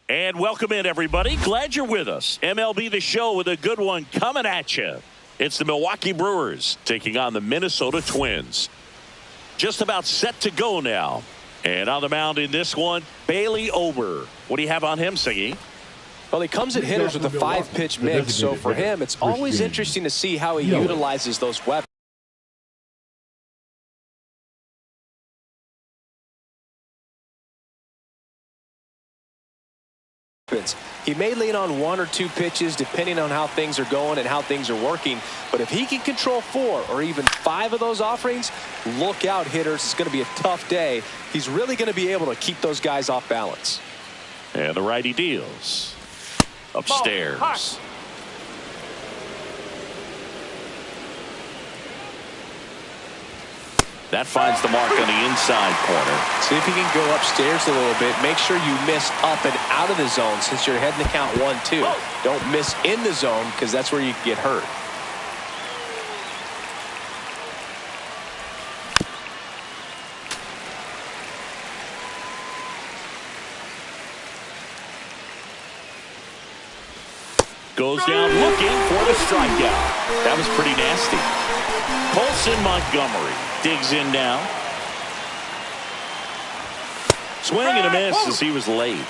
And welcome in, everybody. Glad you're with us. MLB The Show with a good one coming at you. It's the Milwaukee Brewers taking on the Minnesota Twins. Just about set to go now. And on the mound in this one, Bailey Ober. What do you have on him, Siggy? Well, he comes at hitters with a 5-pitch mix, so for him, it's always interesting to see how he utilizes those weapons. He may lean on 1 or 2 pitches depending on how things are going and how things are working. But if he can control 4 or even 5 of those offerings, look out, hitters. It's going to be a tough day. He's really going to be able to keep those guys off balance. And the righty deals. Upstairs. That finds the mark on the inside corner. See if he can go upstairs a little bit. Make sure you miss up and out of the zone since you're heading to count 1-2. Don't miss in the zone because that's where you can get hurt. Goes down looking for the strikeout. That was pretty nasty. Colson Montgomery digs in now. Swing and a miss as he was late. 0-1.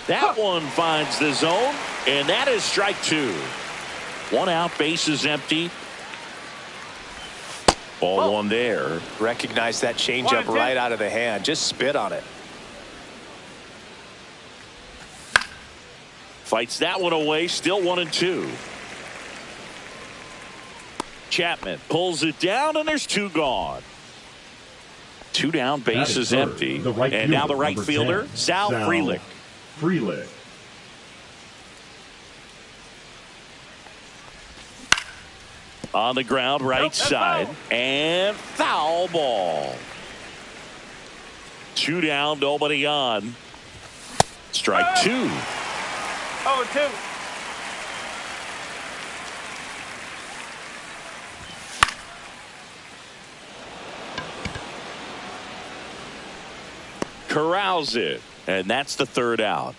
That one finds the zone, and that is strike 2. 1 out, bases empty. Ball 1 there. Recognize that changeup right out of the hand. Just spit on it. Fights that one away, still 1-2. Chapman pulls it down, and there's 2 gone. 2 down, bases empty. And now the right fielder, Sal Frelick. On the ground, right side, and foul ball. 2 down, nobody on. Strike 2. 0-2. Corrals it, and that's the 3rd out.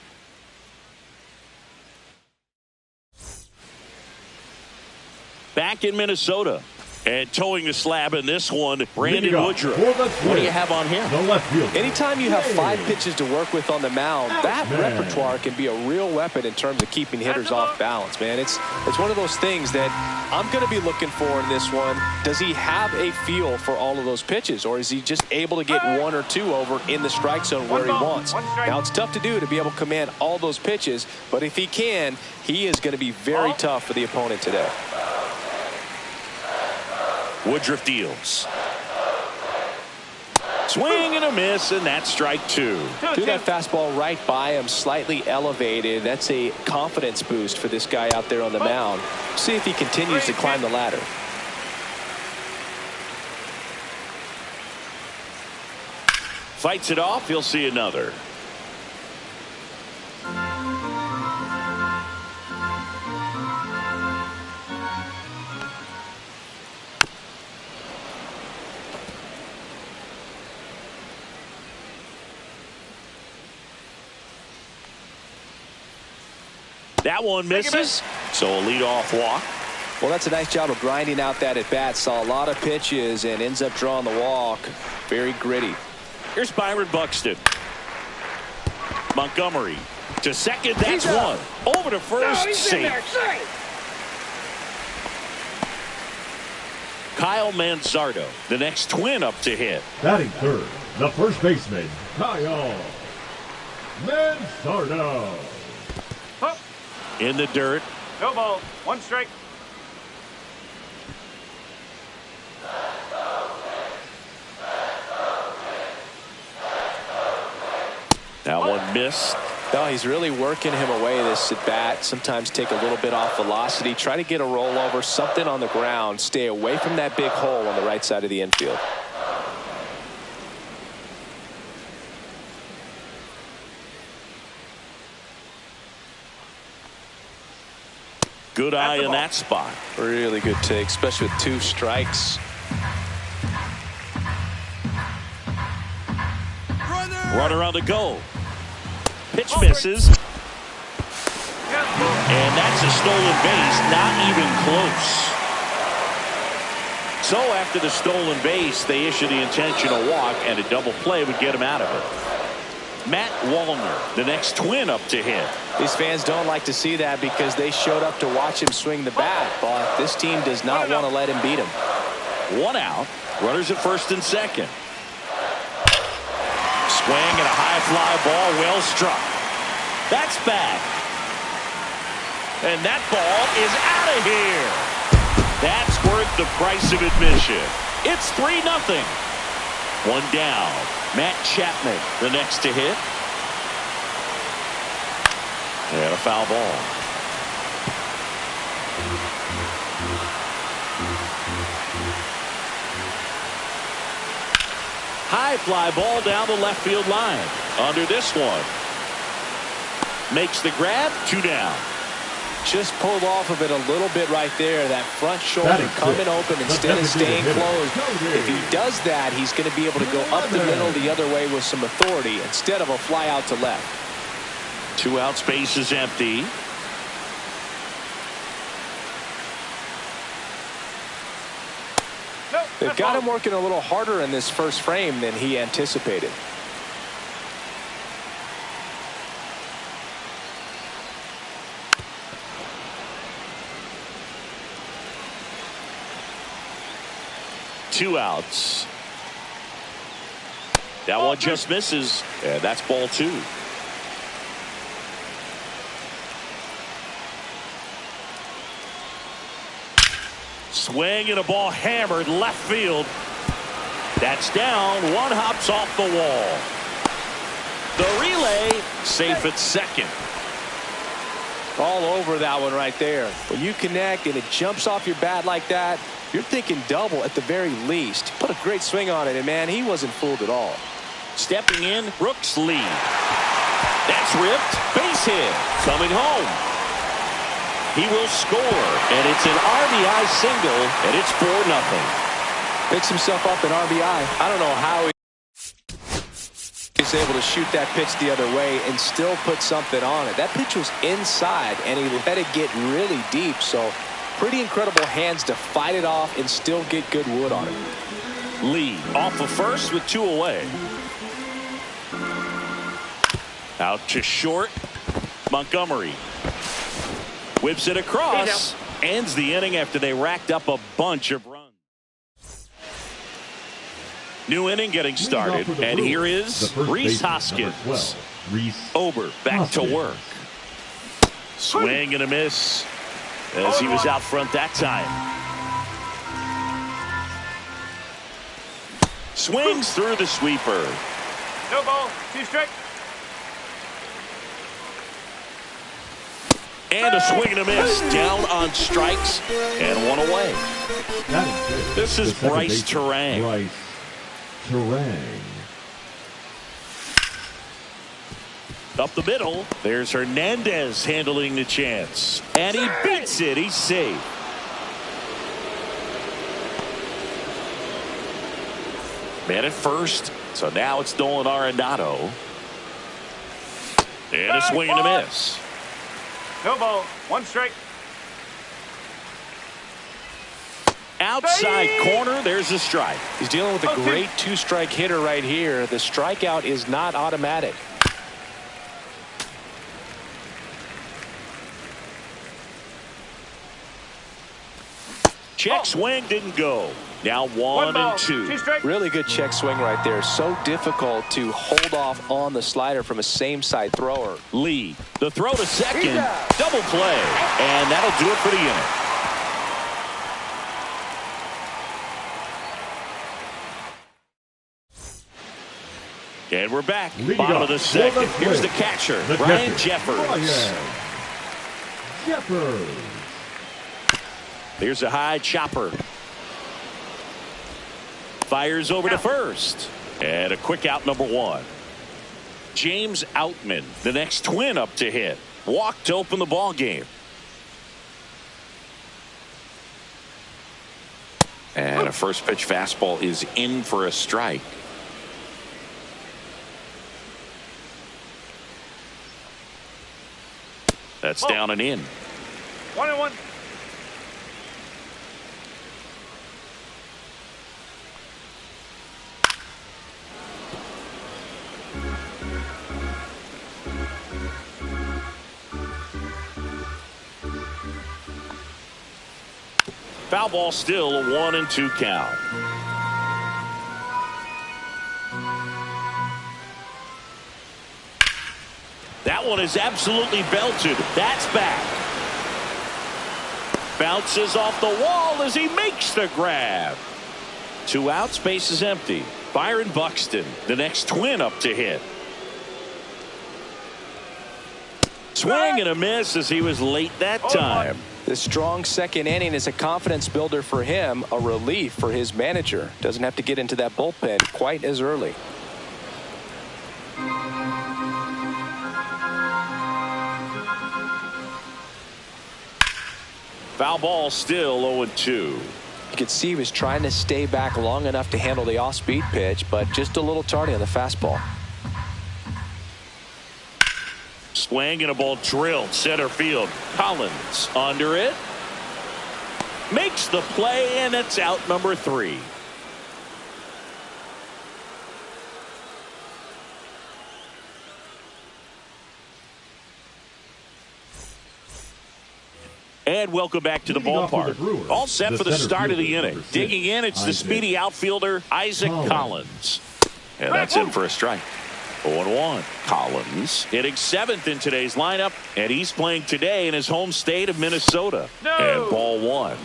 Back in Minnesota. And towing the slab in this one, Brandon Woodruff. What do you have on him? Anytime you have 5 pitches to work with on the mound, that repertoire can be a real weapon in terms of keeping hitters off balance, man. It's one of those things that I'm going to be looking for in this one. Does he have a feel for all of those pitches, or is he just able to get 1 or 2 over in the strike zone where he wants? Now, it's tough to do to be able to command all those pitches, but if he can, he is going to be very tough for the opponent today. Woodruff deals. Swing and a miss, and that's strike 2. Threw that fastball right by him, slightly elevated. That's a confidence boost for this guy out there on the mound. See if he continues to climb the ladder. Fights it off. He'll see another. That one misses, so a leadoff walk. Well, that's a nice job of grinding out that at bat. Saw a lot of pitches and ends up drawing the walk. Very gritty. Here's Byron Buxton. Montgomery to second. That's one. Over to first. Safe. Kyle Manzardo, the next Twin up to hit. Batting third, the first baseman, Kyle Manzardo. Up. In the dirt. No ball. 1 strike. That one missed. No, he's really working him away this at bat. Sometimes take a little bit off velocity. Try to get a rollover, something on the ground. Stay away from that big hole on the right side of the infield. Good eye in that spot. Really good take, especially with 2 strikes. Runner on the go. Pitch misses. And that's a stolen base. Not even close. So after the stolen base, they issue the intentional walk, and a double play would get him out of it. Matt Wallner, the next Twin up to hit. These fans don't like to see that because they showed up to watch him swing the bat, but this team does not want to let him beat him. 1 out. Runners at first and second. Swing and a high fly ball, well struck. That's back. And that ball is out of here. That's worth the price of admission. It's 3-0. 1 down. Matt Chapman, the next to hit. And a foul ball. High fly ball down the left field line. Under this one. Makes the grab. 2 down. Just pulled off of it a little bit right there. That front shoulder coming open instead of staying closed. If he does that, he's going to be able to go up the middle the other way with some authority instead of a fly out to left. 2 out, space is empty. They've got him working a little harder in this first frame than he anticipated. Two outs. That one just misses, and that's ball 2. Swing and a ball hammered left field. That's down. One hops off the wall. The relay safe at second. All over that one right there. When you connect and it jumps off your bat like that, you're thinking double at the very least. Put a great swing on it, and man, he wasn't fooled at all. Stepping in, Brooks lead. That's ripped. Base hit. Coming home. He will score, and it's an RBI single, and it's 4-0. Picks himself up an RBI. I don't know how he's able to shoot that pitch the other way and still put something on it. That pitch was inside, and he let it get really deep, so pretty incredible hands to fight it off and still get good wood on it. Lee off of first with 2 away. Out to short. Montgomery whips it across. Ends the inning after they racked up a bunch of runs. New inning getting started, and here is Rhys Hoskins. Ober back to work. Swing and a miss as he was out front that time. Swings through the sweeper. No ball. 2 strike. And a swing and a miss. Down on strikes and 1 away. This is Bryce Terang. Up the middle. There's Hernandez handling the chance. And he beats it. He's safe. Man at first. So now it's Nolan Arenado. And a swing and a miss. No ball. 1 strike. Outside corner, there's a strike. He's dealing with a great two-strike hitter right here. The strikeout is not automatic. Check swing didn't go. Now 1-2. Really good check swing right there. So difficult to hold off on the slider from a same-side thrower. Lee, the throw to second, double play, and that'll do it for the inning. And we're back. Bottom of the second. Here's the catcher, Ryan Jeffers. Here's a high chopper. Fires over to first. And a quick out, number 1. James Outman, the next Twin up to hit. Walk to open the ball game. And a first pitch fastball is in for a strike. That's down and in. 1-1. Foul ball, still a 1-2 count. That one is absolutely belted. That's back. Bounces off the wall as he makes the grab. 2 outs, base is empty. Byron Buxton, the next Twin up to hit. Swing and a miss as he was late that time. The strong second inning is a confidence builder for him, a relief for his manager. Doesn't have to get into that bullpen quite as early. Foul ball, still 0-2. You could see he was trying to stay back long enough to handle the off-speed pitch, but just a little tardy on the fastball. Swing and a ball drilled center field. Collins under it. Makes the play, and it's out number 3. And welcome back to the ballpark. All set for the start of the inning. Digging in, it's the speedy outfielder, Isaac Collins. And that's in for a strike. 0-1. Collins hitting 7th in today's lineup, and he's playing today in his home state of Minnesota. And ball 1.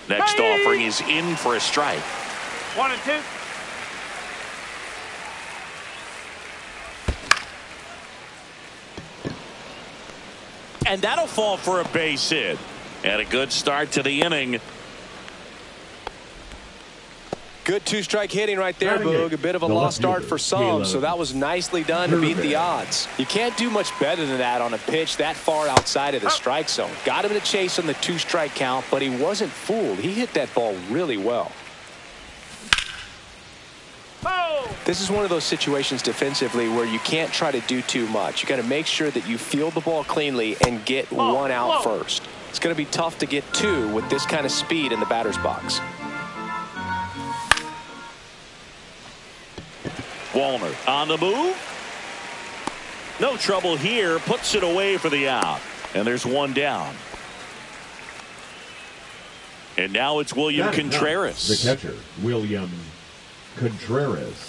Next offering is in for a strike. 1-2. And that'll fall for a base hit. And a good start to the inning. Good two-strike hitting right there, Boog. A bit of a lost start for some, so that was nicely done to beat the odds. You can't do much better than that on a pitch that far outside of the strike zone. Got him to chase on the 2-strike count, but he wasn't fooled. He hit that ball really well. This is one of those situations defensively where you can't try to do too much. You got to make sure that you field the ball cleanly and get 1 out first. It's going to be tough to get 2 with this kind of speed in the batter's box. Walner on the move. No trouble here. Puts it away for the out. And there's 1 down. And now it's William Contreras. The catcher, William Contreras.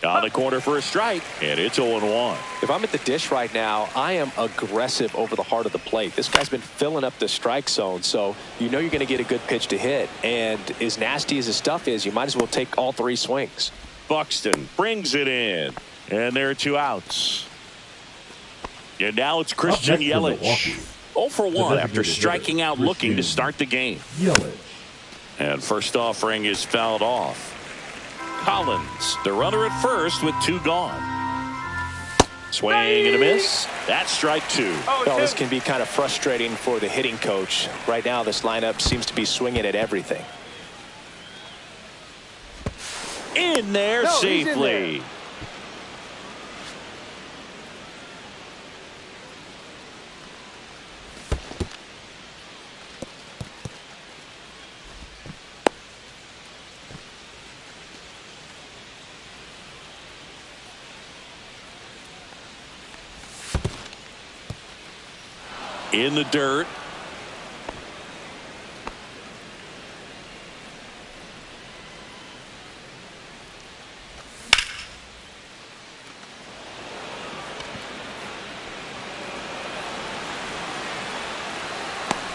On the corner for a strike. And it's 0-1. If I'm at the dish right now, I am aggressive over the heart of the plate. This guy's been filling up the strike zone, so you know you're going to get a good pitch to hit. And as nasty as his stuff is, you might as well take all 3 swings. Buxton brings it in, and there are 2 outs. And now it's Christian Yelich. 0 for 1 after striking out looking to start the game. And first offering is fouled off. Collins, the runner at first with 2 gone. Swing and a miss. That's strike 2. Well, this can be kind of frustrating for the hitting coach. Right now, this lineup seems to be swinging at everything. In there safely. In the dirt.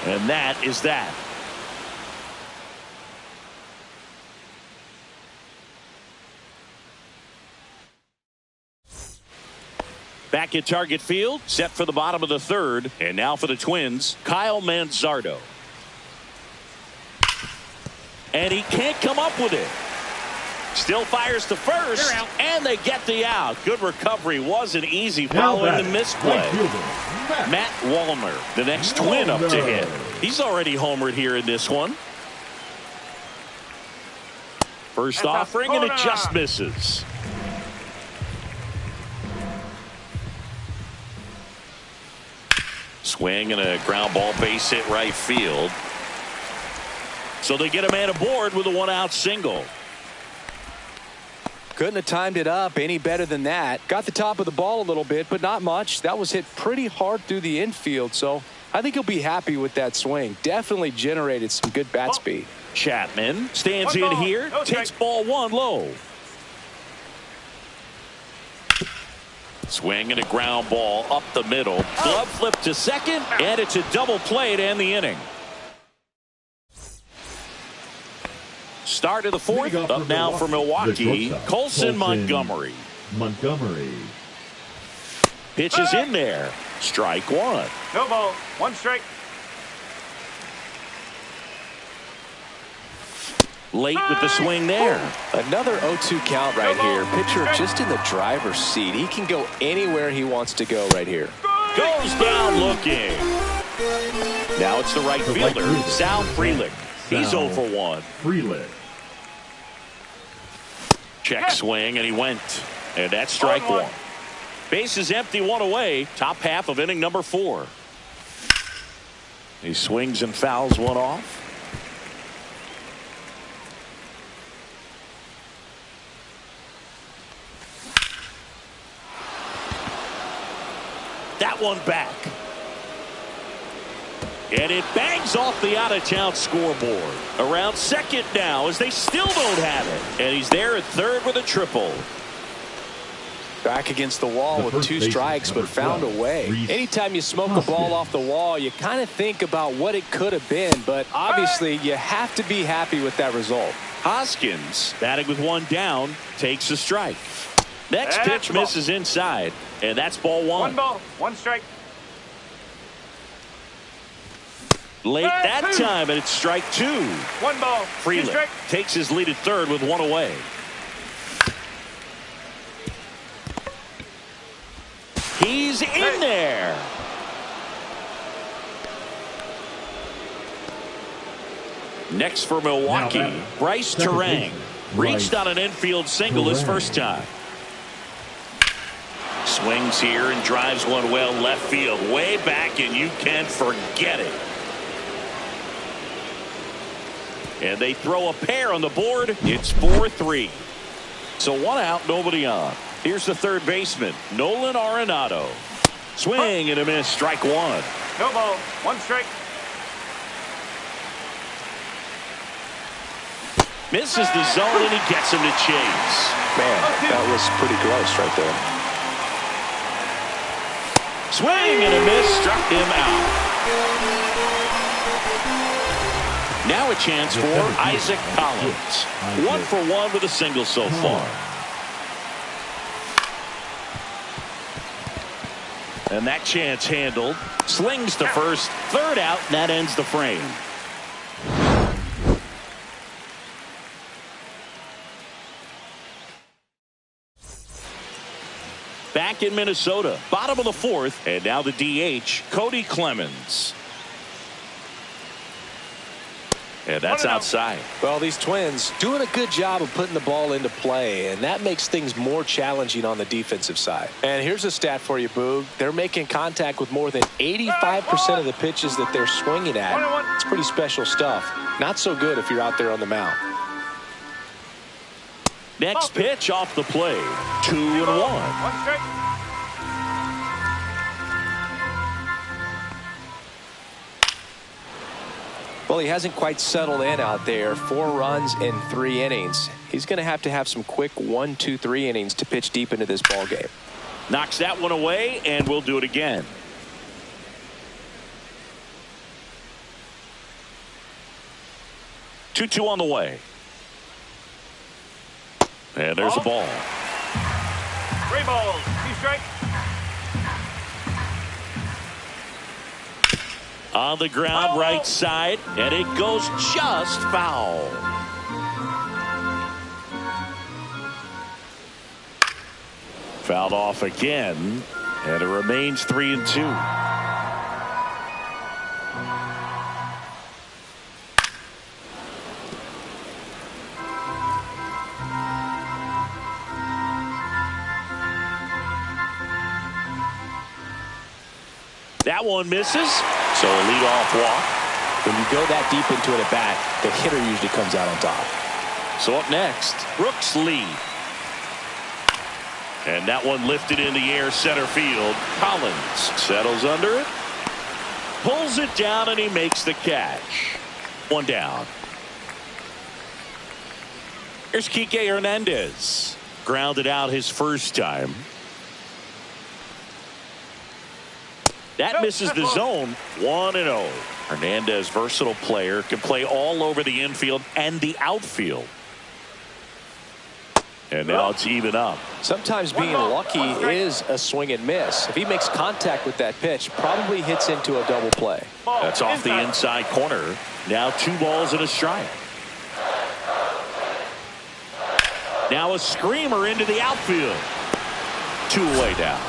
And that is that. Back at Target Field, set for the bottom of the third. And now for the Twins, Kyle Manzardo. And he can't come up with it. Still fires to first, and they get the out. Good recovery. Wasn't easy following the misplay. Matt Wallner, the next Twin up to hit. He's already homered here in this one. First offering, and it just misses. Swing and a ground ball base hit right field. So they get a man aboard with a one-out single. Couldn't have timed it up any better than that. Got the top of the ball a little bit, but not much. That was hit pretty hard through the infield, so I think he'll be happy with that swing. Definitely generated some good bat speed. Chapman stands in here, takes ball one low. Swing and a ground ball up the middle. Glove flip to second, and it's a double play to end the inning. Start of the fourth. Up now for Milwaukee, Colson Montgomery. Pitches in there. Strike one. No ball. One strike. Late with the swing there. Another 0-2 count right here. Pitcher just in the driver's seat. He can go anywhere he wants to go right here. Goes down looking. Now it's the right fielder, Sal Frelick. He's 0 for 1. Check swing, and he went. And that's strike one. Base is empty, one away. Top half of inning number 4. He swings and fouls one off. That one back. And it bangs off the out-of-town scoreboard. Around second now as they still don't have it. And he's there at third with a triple. Back against the wall with 2 strikes, but found a way. Anytime you smoke a ball off the wall, you kind of think about what it could have been. But obviously, you have to be happy with that result. Hoskins, batting with 1 down, takes a strike. Next pitch misses inside, and that's ball 1. 1 ball, 1 strike. Late that time, and it's strike 2. 1 ball, 2 strike. Takes his lead at third with 1 away. He's in there. Next for Milwaukee, Bryce Terang. Reached on an infield single his first time. Swings here and drives one well left field. Way back, and you can forget it. And they throw a pair on the board. It's 4-3. So 1 out, nobody on. Here's the third baseman, Nolan Arenado. Swing and a miss, strike 1. No ball, 1 strike. Misses the zone, and he gets him to chase. Man, that was pretty close right there. Swing and a miss, struck him out. Now a chance for Isaac Collins. 1 for 1 with a single so far. And that chance handled. Slings to first. Third out, and that ends the frame. Back in Minnesota, bottom of the 4th, and now the DH, Cody Clemens. And that's outside. Well, these Twins doing a good job of putting the ball into play, and that makes things more challenging on the defensive side. And here's a stat for you, Boog. They're making contact with more than 85% of the pitches that they're swinging at. It's pretty special stuff. Not so good if you're out there on the mound. Next pitch off the plate. 2-1. 1 strike. Well, he hasn't quite settled in out there. 4 runs in 3 innings. He's going to have some quick 1, 2, 3 innings to pitch deep into this ball game. Knocks that one away, and we'll do it again. Two on the way. And there's a ball. 3 balls, 2 strikes. On the ground, right side, and it goes just foul. Fouled off again, and it remains 3-2. That one misses, so a leadoff walk. When you go that deep into an at-bat, the hitter usually comes out on top. So up next, Brooks Lee. And that one lifted in the air center field. Collins settles under it, pulls it down, and he makes the catch. 1 down. Here's Kike Hernandez. Grounded out his first time. That misses the zone. 1-0. Hernandez, versatile player, can play all over the infield and the outfield. And now it's even up. Sometimes being lucky is a swing and miss. If he makes contact with that pitch, probably hits into a double play. That's off the inside corner. Now 2 balls and a strike. Now a screamer into the outfield. 2 away down.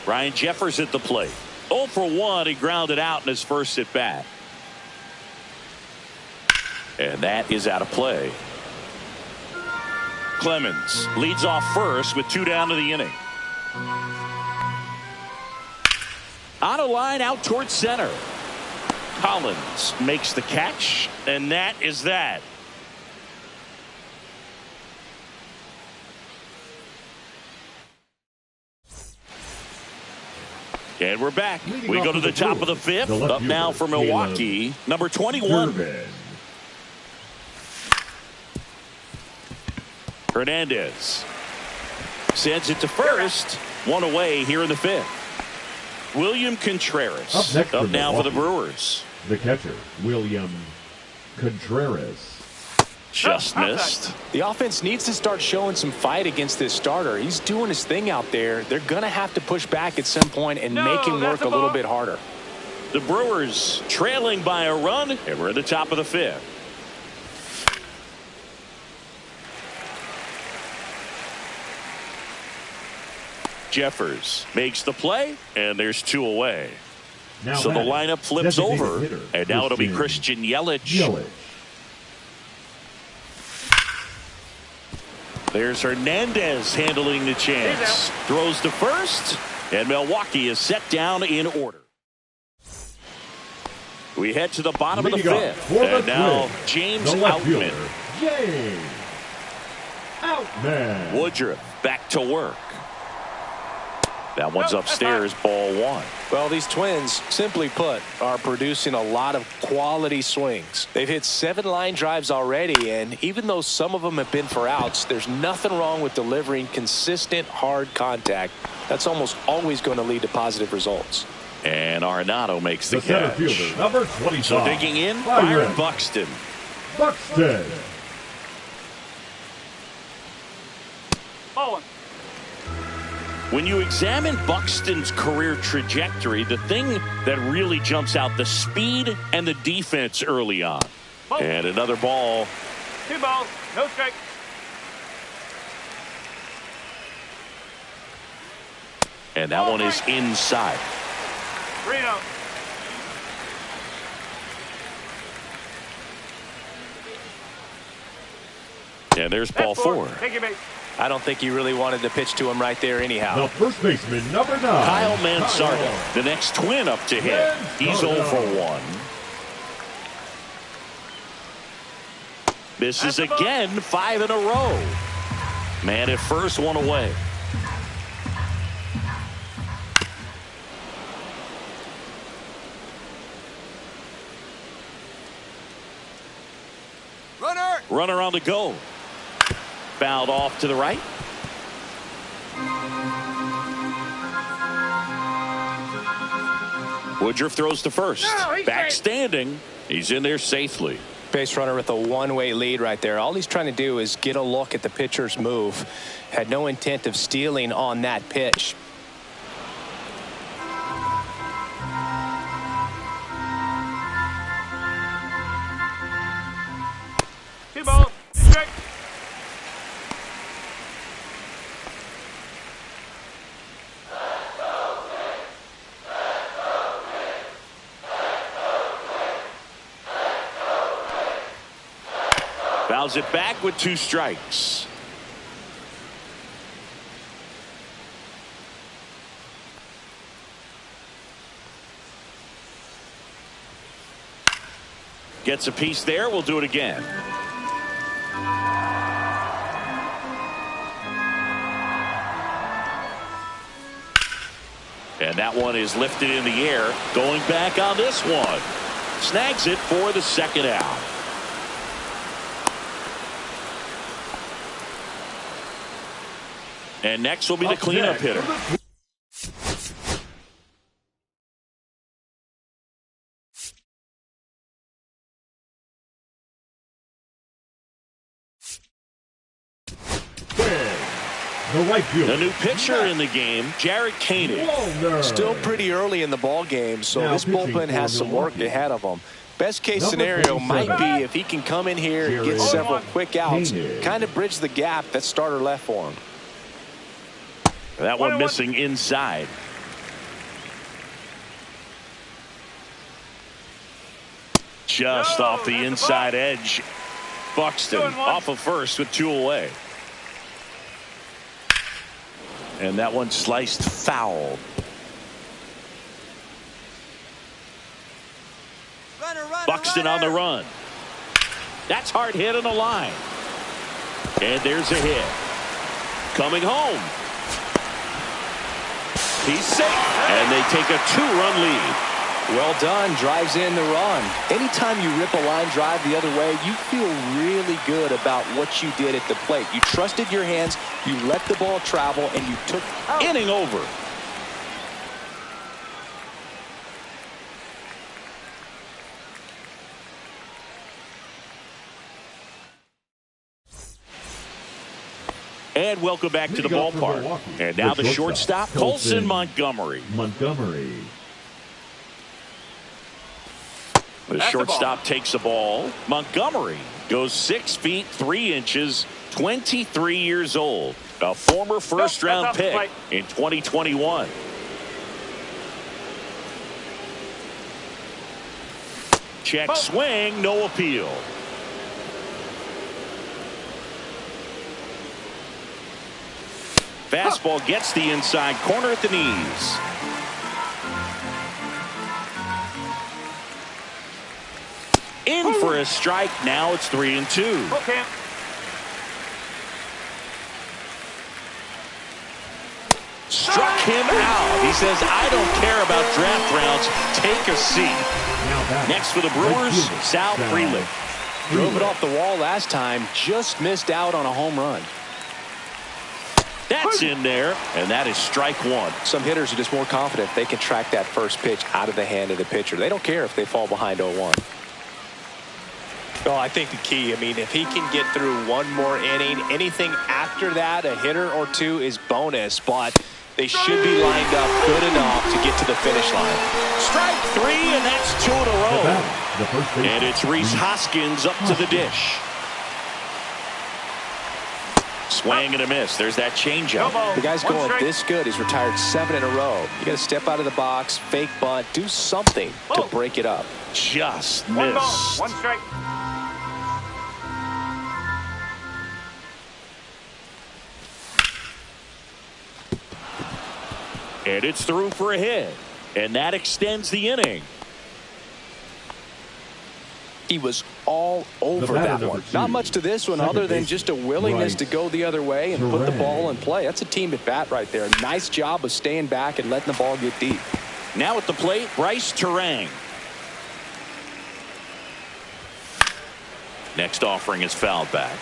Ryan Jeffers at the plate. 0 for 1. He grounded out in his first at bat. And that is out of play. Clemens leads off first with 2 down to the inning. On a line out towards center. Collins makes the catch, and that is that. And we're back. We go to the top of the 5th. Up now for Milwaukee, number 21. Hernandez sends it to first. 1 away here in the 5th. William Contreras up now for the Brewers. The catcher, William Contreras. Just missed. The offense needs to start showing some fight against this starter. He's doing his thing out there. They're going to have to push back at some point and make him work a little bit harder. The Brewers trailing by a run, and we're at the top of the 5th. Jeffers makes the play, and there's 2 away. Now so the lineup flips over, and now it'll be Christian Yelich. There's Hernandez handling the chance. Throws to first, and Milwaukee is set down in order. We head to the bottom of the 5th. And now James Outman. James Outman. Woodruff back to work. That one's upstairs, ball 1. Well, these Twins, simply put, are producing a lot of quality swings. They've hit 7 line drives already, and even though some of them have been for outs, there's nothing wrong with delivering consistent, hard contact. That's almost always going to lead to positive results. And Arenado makes the center catch. fielder, number 25. So digging in, Byron Buxton. Buxton. Ball 1. When you examine Buxton's career trajectory, the thing that really jumps out, the speed and the defense early on. And another ball. 2 balls, no strike. And that one is inside. 3-0. And there's ball 4. Take your base. I don't think he really wanted to pitch to him right there anyhow. The first baseman, number 9. Kyle Mansardo, the next Twin up to hit. He's 0 for 1. Misses again, 5 in a row. Man at first, 1 away. Runner on the go. Fouled off to the right. Woodruff throws to first. Back standing. He's in there safely. Base runner with a one-way lead right there. All he's trying to do is get a look at the pitcher's move. Had no intent of stealing on that pitch. Two balls. Two strikes. Fouls it back with 2 strikes. Gets a piece there. We'll do it again. And that one is lifted in the air. Going back on this one. Snags it for the second out. And next will be the cleanup hitter. The right fielder. The new pitcher in the game, Jared Koenig. Still pretty early in the ball game, so this bullpen has some work ahead of them. Best case scenario might be if he can come in here and get several quick outs, kind of bridge the gap that starter left for him. That one missing inside. Just off the inside edge. Buxton off of first with 2 away. And that one sliced foul. Buxton on the run. That's hard hit on the line. And there's a hit. Coming home. He's safe. And they take a 2-run lead. Well done. Drives in the run. Anytime you rip a line drive the other way, you feel really good about what you did at the plate. You trusted your hands, you let the ball travel, and you took inning over. And welcome back to the ballpark. And now the shortstop, Colson Montgomery. The shortstop takes the ball. Montgomery goes 6 feet 3 inches, 23 years old. A former first-round pick in 2021. Check swing, no appeal. Fastball gets the inside corner at the knees. In for a strike. Now it's 3-2. Okay. Struck him out. He says, I don't care about draft rounds. Take a seat. Next for the Brewers, Sal Frelick. Drove it off the wall last time. Just missed out on a home run. That's in there, and that is strike 1. Some hitters are just more confident they can track that first pitch out of the hand of the pitcher. They don't care if they fall behind 0-1. Well, I think the key, I mean, if he can get through one more inning, anything after that, a hitter or two is bonus, but they should be lined up good enough to get to the finish line. Strike 3, and that's 2 in a row. And it's Rhys Hoskins up to the dish. Swing and a miss. There's that changeup. The guy's going this good. He's retired 7 in a row. You got to step out of the box, fake bunt, do something to break it up. Just missed. 1 ball, 1 strike. And it's through for a hit. And that extends the inning. He was all over that one. Not much to this one other than just a willingness to go the other way and put the ball in play. That's a team at bat right there. Nice job of staying back and letting the ball get deep. Now at the plate, Bryce Terang. Next offering is fouled back.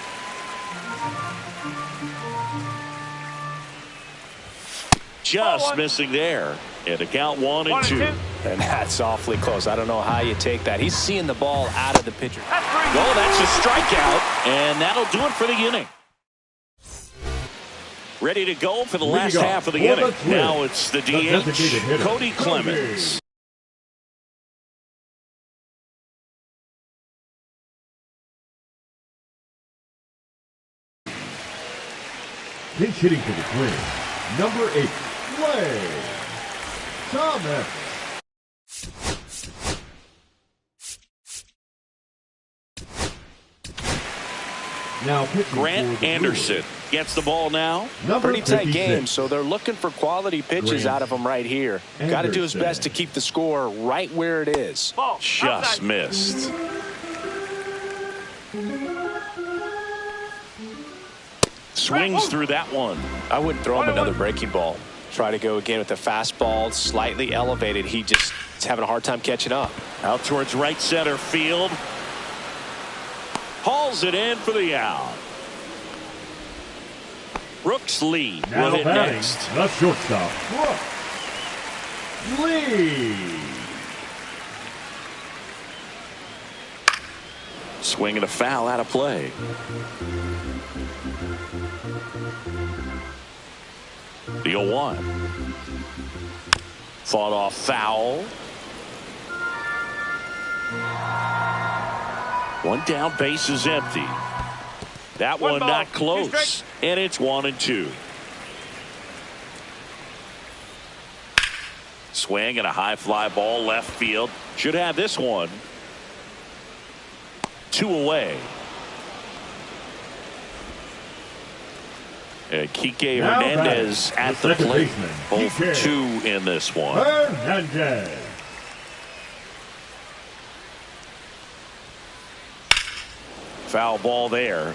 Just missing there. And a count 1-2. And that's awfully close. I don't know how you take that. He's seeing the ball out of the pitcher. Oh, that's a strikeout. And that'll do it for the inning. Ready to go for the last half of the inning. Now it's the DH, Cody Clemens. Pinch hitting for the Twins, number 8, Clay Thomas. Now Grant Anderson gets the ball now. Pretty tight game, so they're looking for quality pitches out of him right here. Got to do his best to keep the score right where it is. Just missed. Swings through that one. I wouldn't throw him another breaking ball. Try to go again with the fastball, slightly elevated. He just is having a hard time catching up. Out towards right center field. Hauls it in for the out. Brooks Lee will hit next. The shortstop, Brooks Lee. Swing and a foul out of play. The 0-1. Fought off foul. One down, base is empty. That one not close. And it's 1-2. Swing and a high fly ball left field. Should have this one. 2 away. Kike Hernandez at the plate. Both 2 in this one. Hernandez. Foul ball there.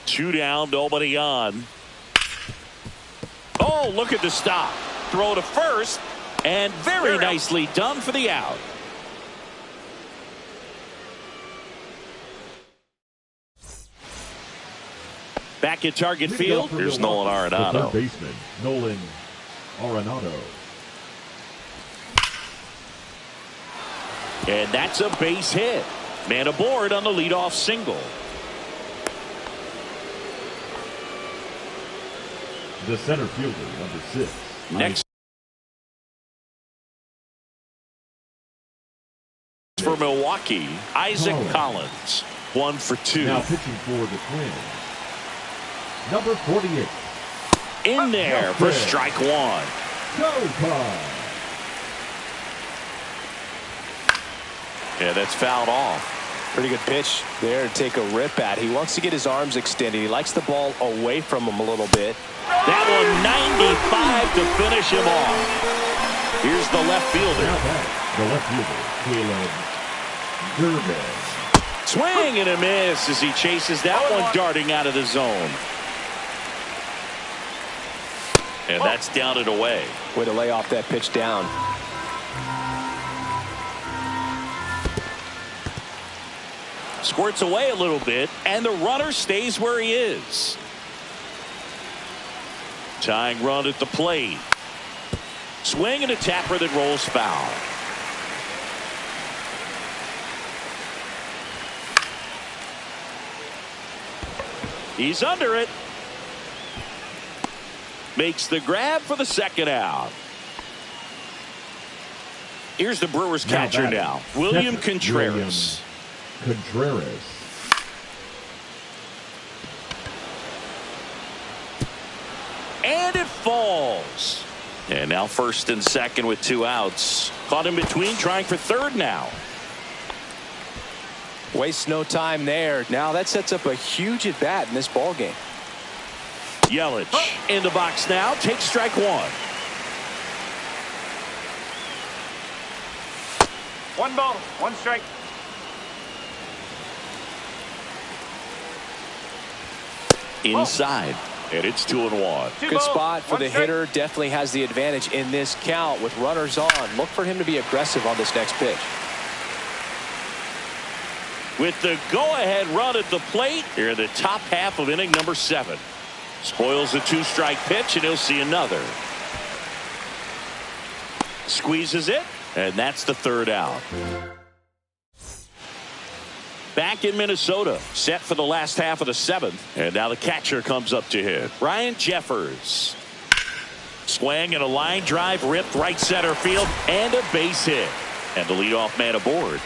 Two down, nobody on. Oh, look at the stop. Throw to first, and very nicely done for the out. Back at target field, there's Nolan Arenado. Baseman, Nolan Arenado. And that's a base hit. Man aboard on the leadoff single. The center fielder, number 6. Next for Milwaukee, Isaac Collins. 1 for 2. Now pitching for the Twins, number 48. In there for strike 1. Showtime. Yeah, that's fouled off. Pretty good pitch there to take a rip at. He wants to get his arms extended. He likes the ball away from him a little bit. That one 95 to finish him off. Here's the left fielder. The left fielder, Caleb Durbin. Swing and a miss as he chases that one darting out of the zone. And that's down and away. Way to lay off that pitch down. Squirts away a little bit, and the runner stays where he is. Tying run at the plate. Swing and a tapper that rolls foul. He's under it. Makes the grab for the second out. Here's the Brewers catcher now. William Contreras. And it falls. And now first and second with 2 outs. Caught in between, trying for third now. Wastes no time there. Now that sets up a huge at bat in this ball game. Yelich in the box now. Takes strike 1. 1 ball, 1 strike. Inside. and it's 2-1. Good spot for the hitter. Definitely has the advantage in this count with runners on. Look for him to be aggressive on this next pitch. With the go-ahead run at the plate here in the top half of inning number 7. Spoils the 2-strike pitch, and he'll see another. Squeezes it, and that's the 3rd out. Back in Minnesota, set for the last half of the 7th. And now the catcher comes up to hit. Ryan Jeffers. Swing and a line drive ripped right center field and a base hit. And the leadoff man aboard.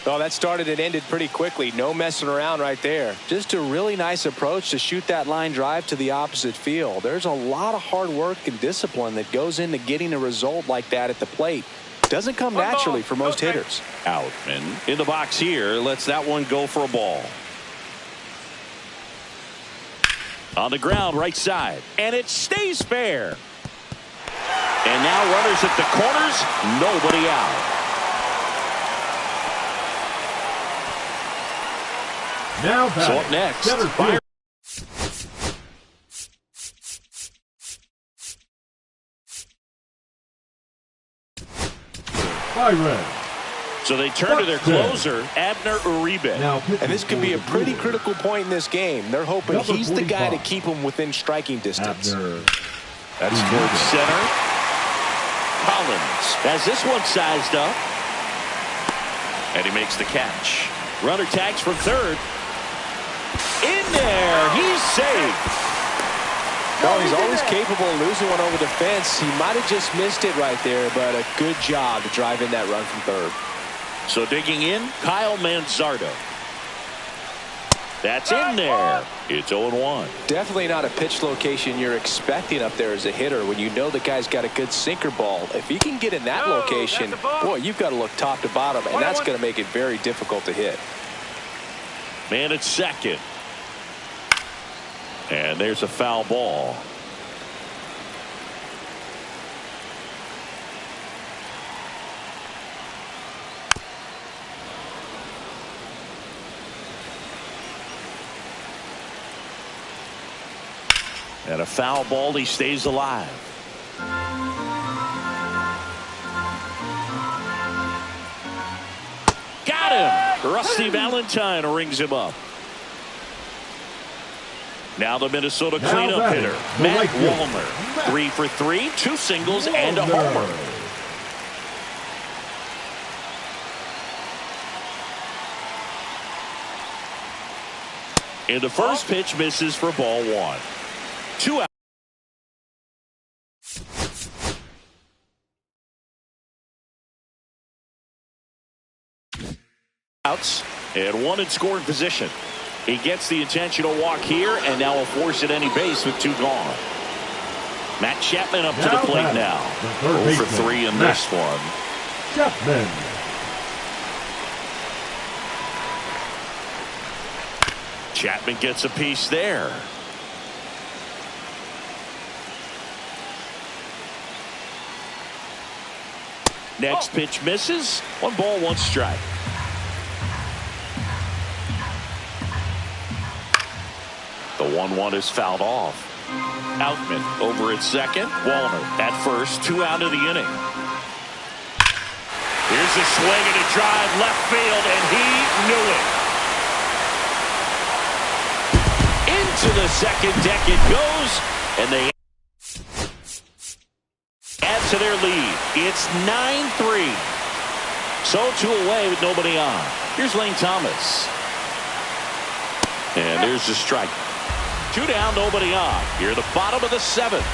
Oh, that started and ended pretty quickly. No messing around right there. Just a really nice approach to shoot that line drive to the opposite field. There's a lot of hard work and discipline that goes into getting a result like that at the plate. Doesn't come naturally for most hitters. Outman in the box here lets that one go for a ball. On the ground right side, and it stays fair. And now runners at the corners, nobody out. Now So up next, Byron. So they turn to their closer, Abner Uribe. And this could be a pretty critical point in this game. They're hoping he's the guy to keep them within striking distance. That's towards center. Collins has this one sized up. And he makes the catch. Runner tags from 3rd. In there, he's safe. Well, he's always capable of losing one over the fence. He might have just missed it right there, but a good job to drive in that run from 3rd. So digging in, Kyle Manzardo. That's in there. It's 0-1. Definitely not a pitch location you're expecting up there as a hitter when you know the guy's got a good sinker ball. If he can get in that location, boy, you've got to look top to bottom, and that's going to make it very difficult to hit. Man at second. And there's a foul ball. And a foul ball, he stays alive. Got him! Rusty Valentine rings him up. Now the Minnesota cleanup hitter, Matt Wallner. 3 for 3, 2 singles and a homer. And the first pitch misses for ball 1. 2 out. Outs and 1 in scoring position. He gets the intentional walk here and now will force at any base with 2 gone. Matt Chapman up to the plate now. 0 for 3 in this one. Chapman. Chapman gets a piece there. Next pitch misses. 1 ball, 1 strike. The 1-1 is fouled off. Outman over at second. Wallner at first. 2 out of the inning. Here's a swing and a drive left field, and he knew it. Into the second deck it goes, and they add to their lead. It's 9-3. So 2 away with nobody on. Here's Lane Thomas. And there's the strike. 2 down, nobody on. Here at the bottom of the 7th.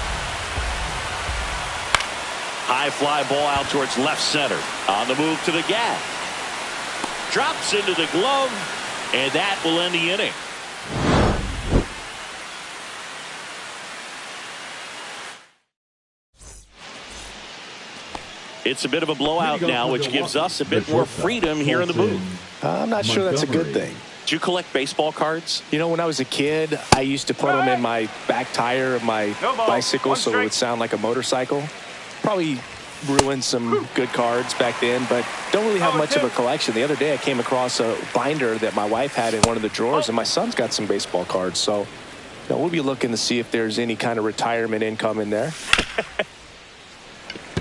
High fly ball out towards left center. On the move to the gap. Drops into the glove, and that will end the inning. It's a bit of a blowout now, which gives us a bit more freedom here in the booth. I'm not sure that's a good thing. Do you collect baseball cards? You know, when I was a kid, I used to put them in my back tire of my bicycle so it would sound like a motorcycle. Probably ruined some good cards back then, but don't really have much of a collection. The other day I came across a binder that my wife had in one of the drawers, and my son's got some baseball cards. So we'll be looking to see if there's any kind of retirement income in there.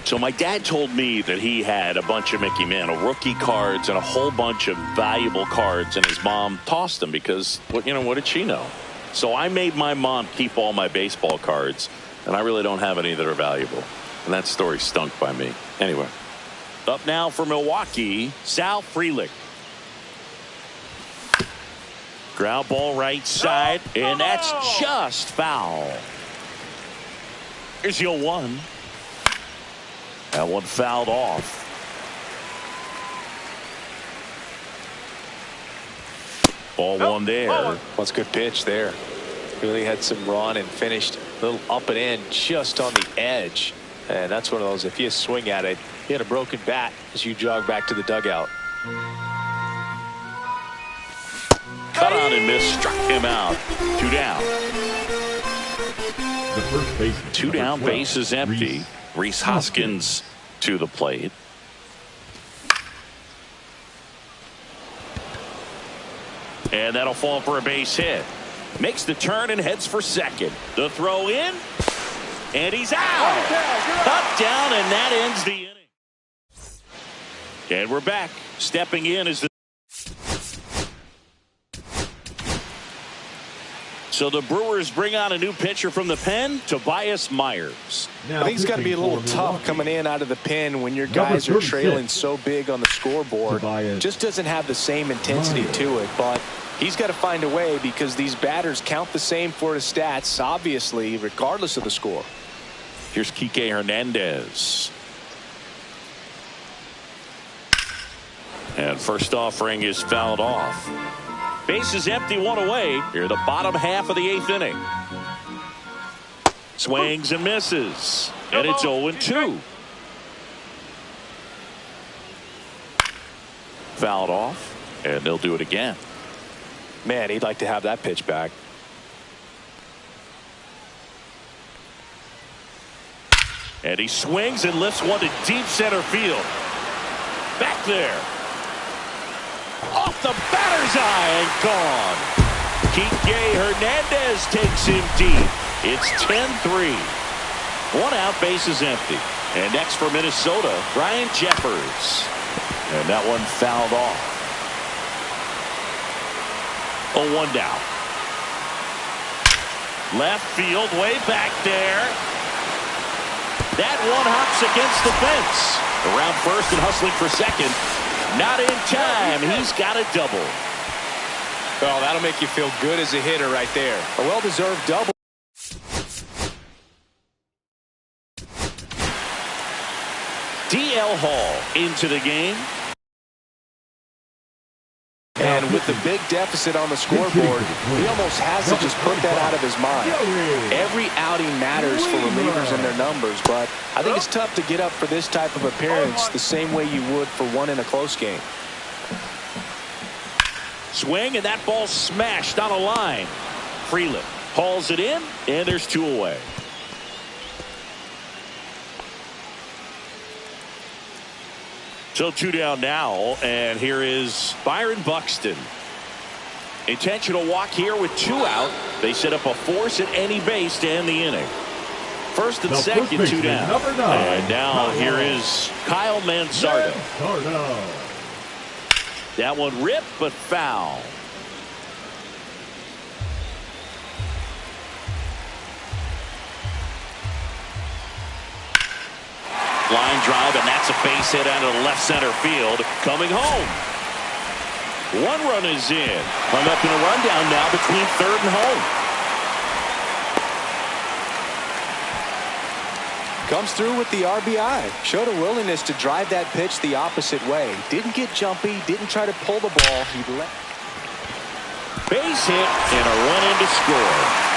So my dad told me that he had a bunch of Mickey Mantle rookie cards and a whole bunch of valuable cards, and his mom tossed them because, what did she know? So I made my mom keep all my baseball cards, and I really don't have any that are valuable. And that story stunk by me. Anyway, up now for Milwaukee, Sal Frelick. Ground ball right side, and that's just foul. Here's your 1. That one fouled off. Ball 1 there. Well, it's a good pitch there. Really had some run and finished a little up and in just on the edge. And that's one of those, if you swing at it, you had a broken bat as you jog back to the dugout. Cut on and missed, struck him out. 2 down. The first baseman. 2 down, 12, base is empty. Rhys Hoskins to the plate. And that'll fall for a base hit. Makes the turn and heads for second. The throw in. And he's out. Cut down, and that ends the inning. And we're back. Stepping in is the. So the Brewers bring on a new pitcher from the pen, Tobias Myers. Now I think it's got to be a little tough coming in out of the pen when your guys are trailing so big on the scoreboard. Just doesn't have the same intensity to it, but he's got to find a way because these batters count the same for his stats, obviously, regardless of the score. Here's Kike Hernandez. And first offering is fouled off. Base is empty, 1 away. Here, the bottom half of the 8th inning. Swings and misses. And it's 0-2. Fouled off, and they'll do it again. Man, he'd like to have that pitch back. And he swings and lifts one to deep center field. Back there. Off the batter's eye and gone. Kike Hernandez takes him deep. It's 10-3. 1 out, base is empty. And next for Minnesota, Brian Jeffers. And that one fouled off. 0-1 down. Left field, way back there. That one hops against the fence. Around first and hustling for second. Not in time. He's got a double. Well, that'll make you feel good as a hitter right there. A well-deserved double. DL Hall into the game. And with the big deficit on the scoreboard, he almost has to just put that out of his mind. Every outing matters for relievers and their numbers, but I think it's tough to get up for this type of appearance the same way you would for one in a close game. Swing, and that ball smashed on a line. Frelick hauls it in, and there's 2 away. So 2 down now, and here is Byron Buxton. Intentional walk here with 2 out. They set up a force at any base to end the inning. First and second, 2 down. And now here is Kyle Mansardo. That one ripped, but foul. Line drive, and that's a base hit out of the left center field. Coming home. 1 run is in. Hung up in a rundown now between third and home. Comes through with the RBI. Showed a willingness to drive that pitch the opposite way. Didn't get jumpy. Didn't try to pull the ball. He let. Base hit and a run in to score.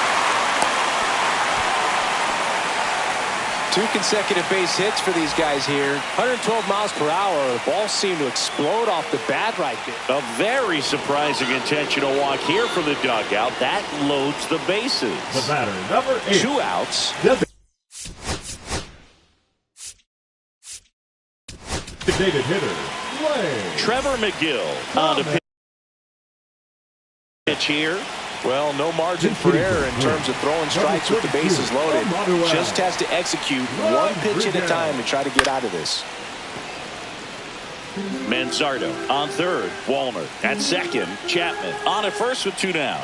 2 consecutive base hits for these guys here. 112 miles per hour. The ball seemed to explode off the bat right there. A very surprising intentional walk here from the dugout. That loads the bases. The batter, number 8. 2 outs. designated hitter, play. Trevor McGill on the pitch here. Well, no margin for error in terms of throwing strikes with the bases loaded. Just has to execute one pitch at a time to try to get out of this. Manzardo on third. Wallner at second. Chapman on at first with 2 down.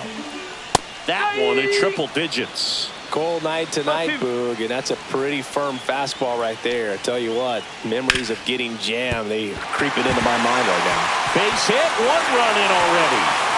That one in triple digits. Cold night tonight, Boog, and that's a pretty firm fastball right there. I tell you what, memories of getting jammed, they are creeping into my mind right now. Base hit, 1 run in already.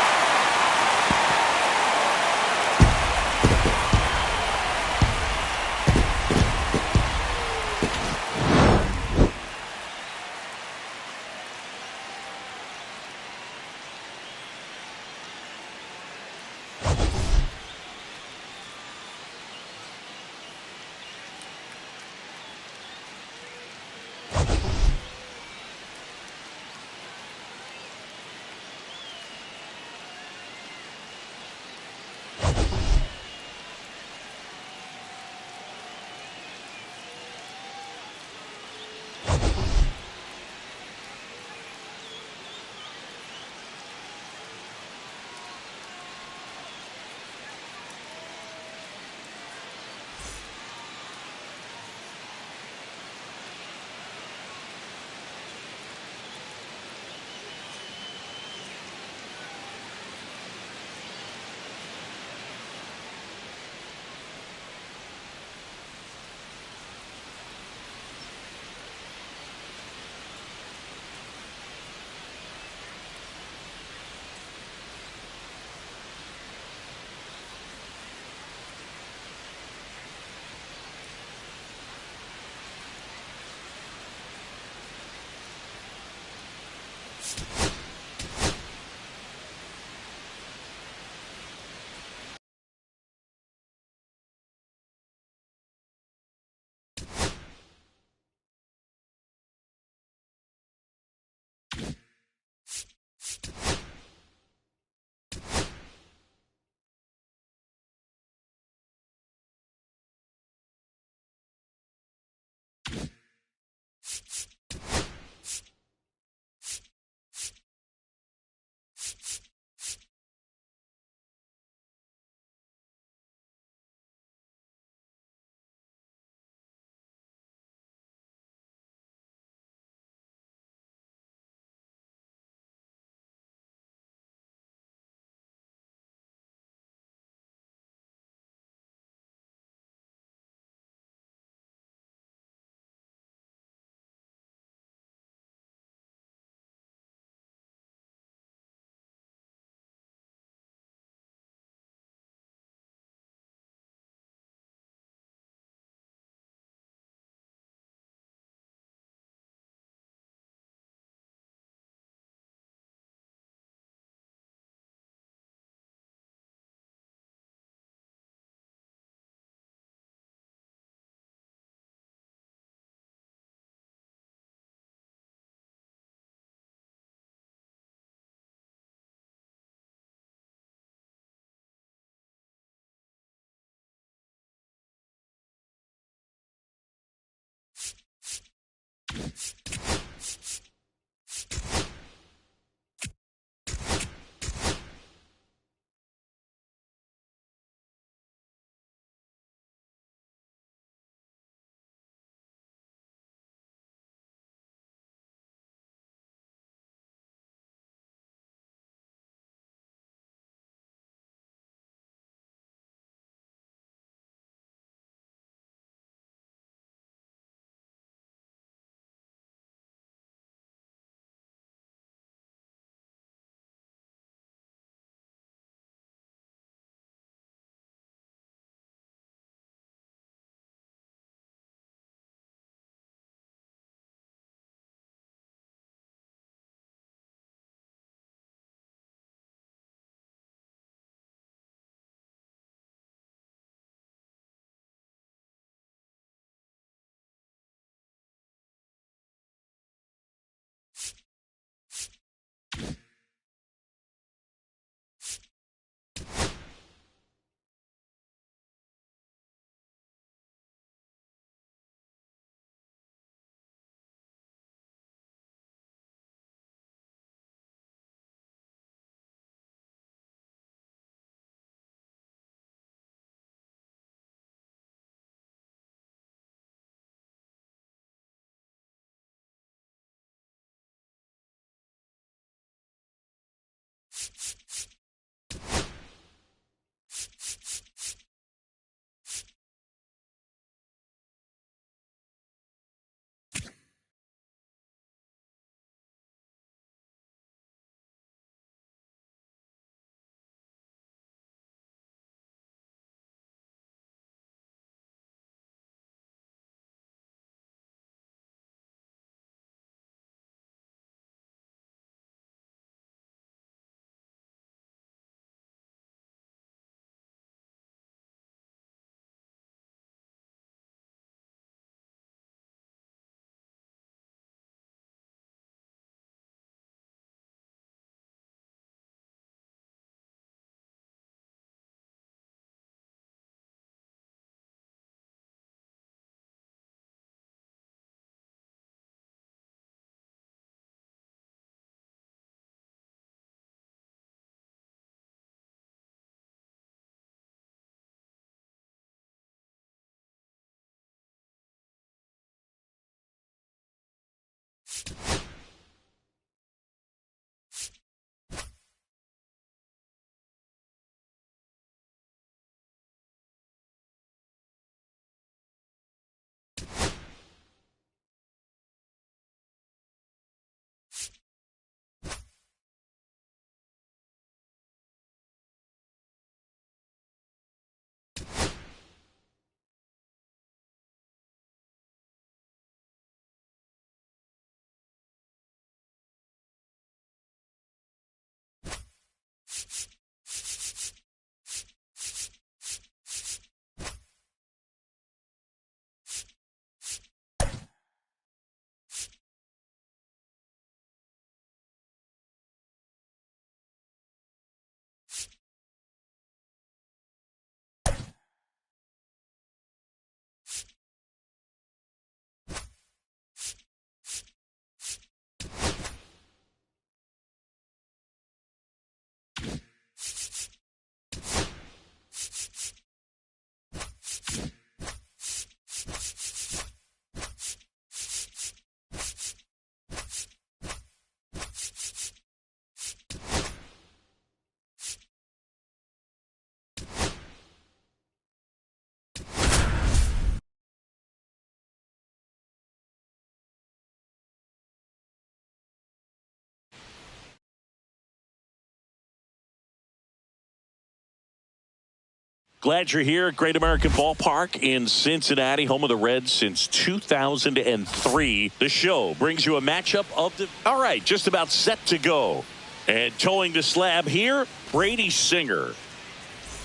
Glad you're here at Great American Ballpark in Cincinnati, home of the Reds since 2003. The show brings you a matchup of the... All right, just about set to go. And towing the slab here, Brady Singer.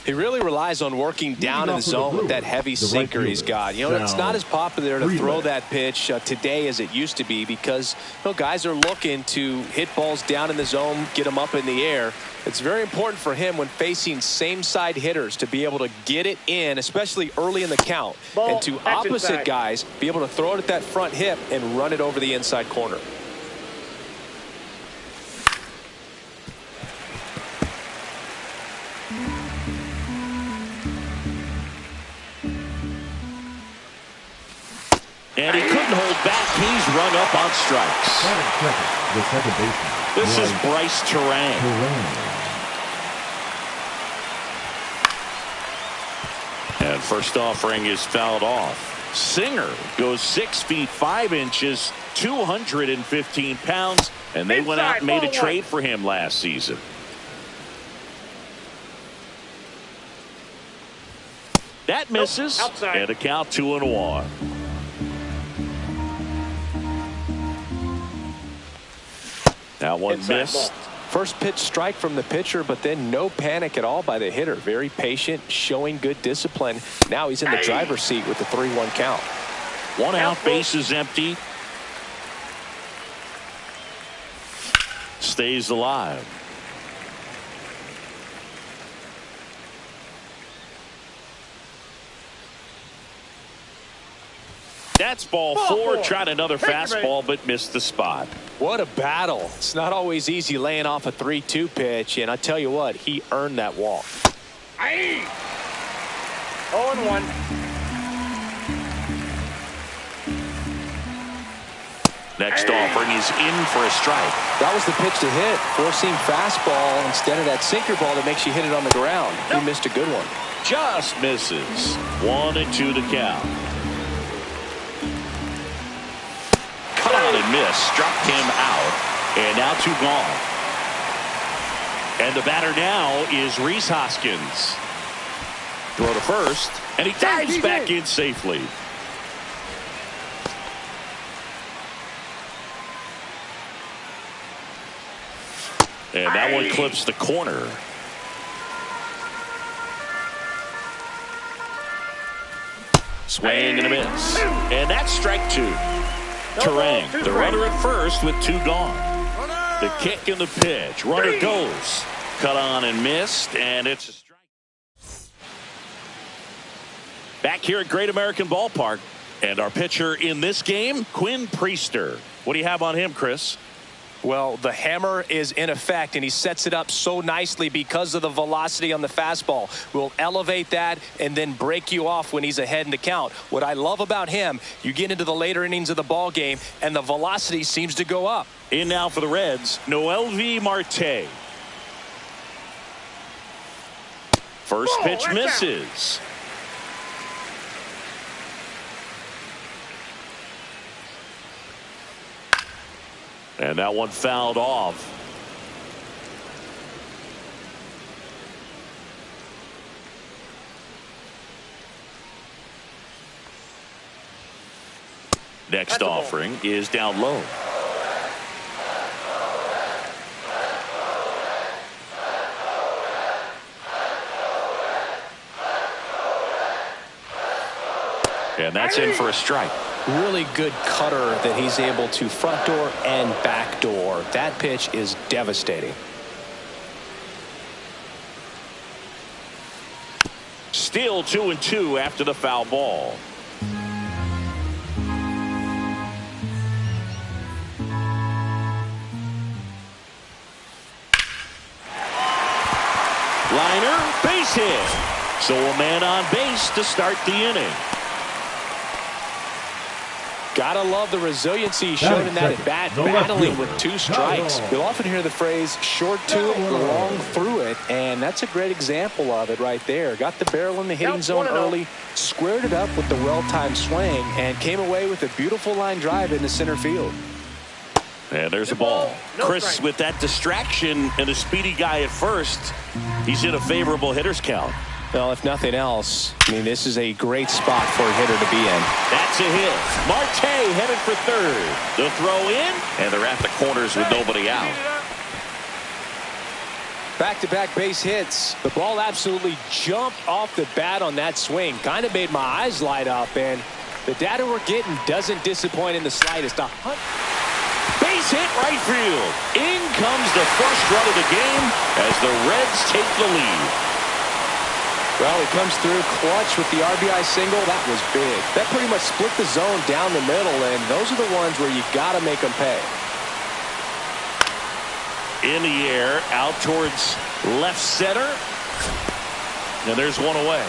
He really relies on working down in the zone with that heavy sinker he's got. You know, it's not as popular to throw that pitch today as it used to be because, you know, guys are looking to hit balls down in the zone, get them up in the air. It's very important for him when facing same-side hitters to be able to get it in, especially early in the count, and to opposite guys be able to throw it at that front hip and run it over the inside corner. And he couldn't hold back. He's rung up on strikes. The second baseman. This is Bryce Terang. And first offering is fouled off. Singer goes 6 feet 5 inches, 215 pounds, and they went out and made a trade for him last season. That misses, and a count 2-1. That one missed. First pitch strike from the pitcher, but then no panic at all by the hitter. Very patient, showing good discipline. Now he's in the driver's seat with the 3-1 count. 1 out, base is empty. Stays alive. That's ball 4. Tried another fastball, but missed the spot. What a battle. It's not always easy laying off a 3-2 pitch, and I tell you what, he earned that walk. 0-1. Next offering is in for a strike. That was the pitch to hit. Four-seam fastball instead of that sinker ball that makes you hit it on the ground. He missed a good one. Just misses. 1-2 to count. Caught and missed. Struck him out. And now 2 gone. And the batter now is Rhys Hoskins. Throw to first. And he dives back in safely. And that one clips the corner. Swing and a miss. And that's strike 2. Terang, the runner at first with 2 gone. The kick and the pitch. Runner goes. Cut on and missed, and it's a strike. Back here at Great American Ballpark. And our pitcher in this game, Quinn Priester. What do you have on him, Chris? Well, the hammer is in effect, and he sets it up so nicely because of the velocity on the fastball. Will elevate that and then break you off when he's ahead in the count. What I love about him, you get into the later innings of the ball game, and the velocity seems to go up. In now for the Reds, Noelvi Marte. First pitch misses. And that one fouled off. Next offering is down low. And that's in for a strike. Really good cutter that he's able to front door and back door. That pitch is devastating. Still 2-2 after the foul ball. Liner, base hit. So a man on base to start the inning. Gotta love the resiliency shown in that at bat, battling with 2 strikes. You'll often hear the phrase short to it, long through it, and that's a great example of it right there. Got the barrel in the hitting zone early, squared it up with the well-timed swing, and came away with a beautiful line drive into center field. And there's a ball. Chris, with that distraction and a speedy guy at first, he's in a favorable hitter's count. Well, if nothing else, I mean, this is a great spot for a hitter to be in. That's a hit. Marte headed for third. The throw in, and they're at the corners with nobody out. Back-to-back base hits. The ball absolutely jumped off the bat on that swing. Kind of made my eyes light up, and the data we're getting doesn't disappoint in the slightest. Base hit right field. In comes the first run of the game as the Reds take the lead. Well, he comes through clutch with the RBI single. That was big. That pretty much split the zone down the middle, and those are the ones where you got to make them pay. In the air, out towards left center. And there's one away.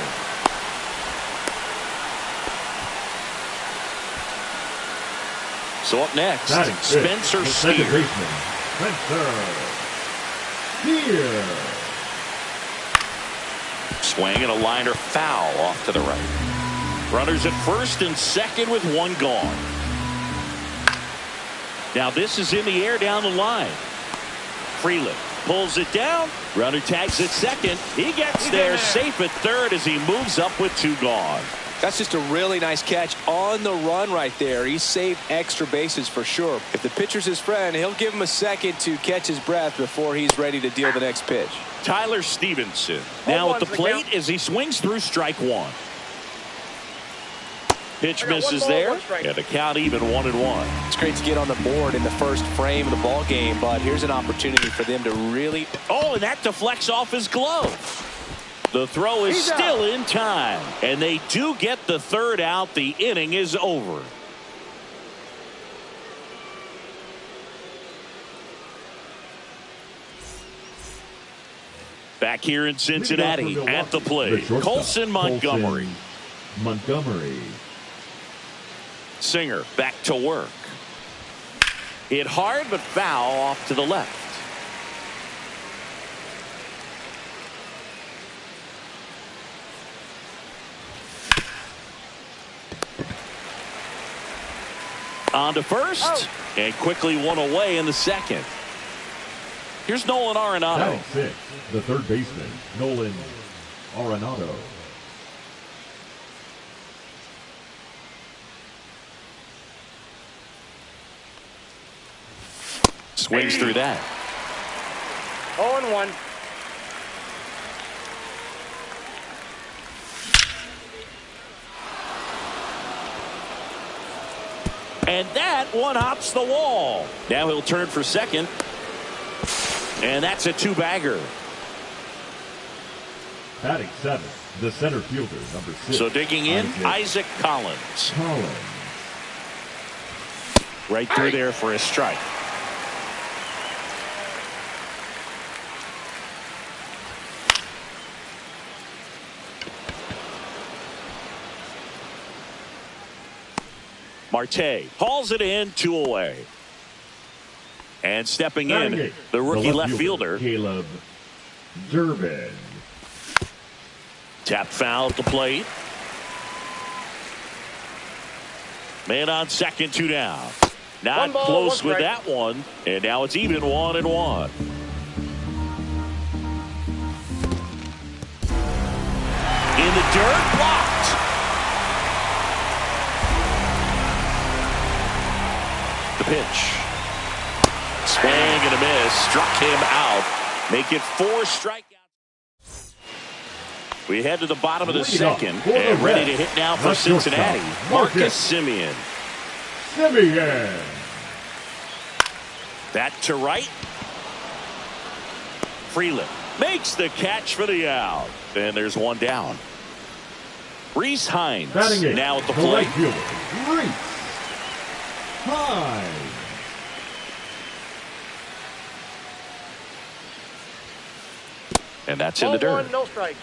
So up next, Spencer Steer. Swing and a liner foul off to the right. Runners at first and second with one gone. Now this is in the air down the line. Freeland pulls it down. Runner tags at second. He gets there safe at third as he moves up with two gone. That's just a really nice catch on the run right there. He saved extra bases for sure. If the pitcher's his friend, he'll give him a second to catch his breath before he's ready to deal the next pitch. Tyler Stevenson now at the plate as he swings through strike one. Pitch misses there, and the count even 1-1. It's great to get on the board in the first frame of the ball game, but here's an opportunity for them to really. Oh, and that deflects off his glove. The throw is still in time, and they do get the third out. The inning is over. Back here in Cincinnati at the plate, Colson Montgomery. Singer back to work. Hit hard but foul off to the left. On to first, and quickly one away in the second. Here's Nolan Arenado. Six, the third baseman, Nolan Arenado. Swings through that. 0-1. And that one hops the wall. Now he'll turn for second. And that's a two-bagger. Batting seventh, the center fielder, number 6. So digging in, Isaac Collins. Right through there for a strike. Marte hauls it in, 2 away. And stepping in, the rookie left fielder, Caleb Durbin. Tap foul at the plate. Man on second, 2 down. Not close with that one. And now it's even 1-1. In the dirt, blocked. The pitch. Swing and a miss. Struck him out. Make it 4 strikeouts. We head to the bottom of the second. And ready to hit now for Cincinnati. Marcus Semien. That to right. Freeland makes the catch for the out. And there's one down. Reese Hines now at the plate. Reese Hines. And that's in the dirt. 1-1, no strikes.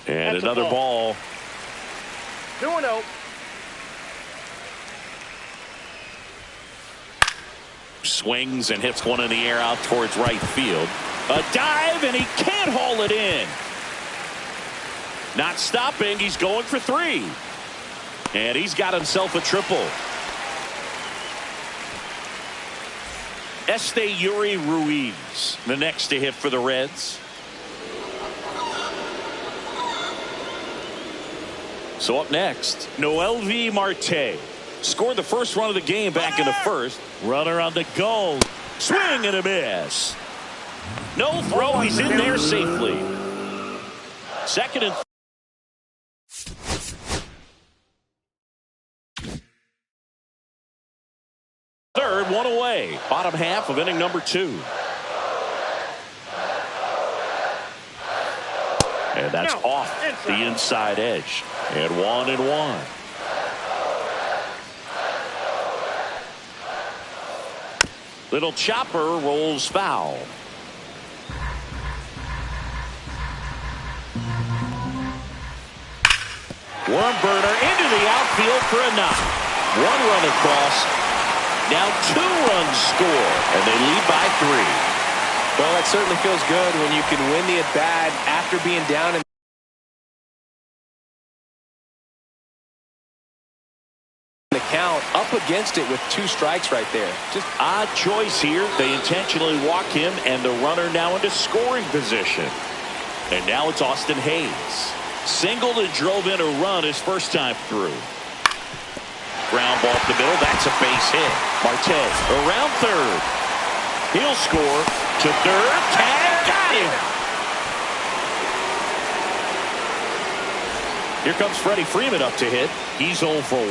And another ball. 2-0. Swings and hits one in the air out towards right field. A dive, and he can't haul it in. Not stopping. He's going for 3. And he's got himself a triple. Yuri Ruiz, the next to hit for the Reds. So up next, Noelvi Marte. Scored the first run of the game back in the first. Runner on the go. Swing and a miss. No throw. He's in there safely. Second and third, one away. Bottom half of inning number 2. And that's off the inside edge. And 1-1. Little chopper rolls foul. Worm burner into the outfield for a knock. 1 run across. Now 2 runs score, and they lead by 3. Well, that certainly feels good when you can win the at-bat after being down in the count, up against it with 2 strikes right there. Just odd choice here. They intentionally walk him, and the runner now into scoring position. And now it's Austin Hayes. Singled and drove in a run his first time through. Ground ball up the middle. That's a base hit. Marte around third. He'll score to third. Tag, got him. Here comes Freddie Freeman up to hit. He's 0 for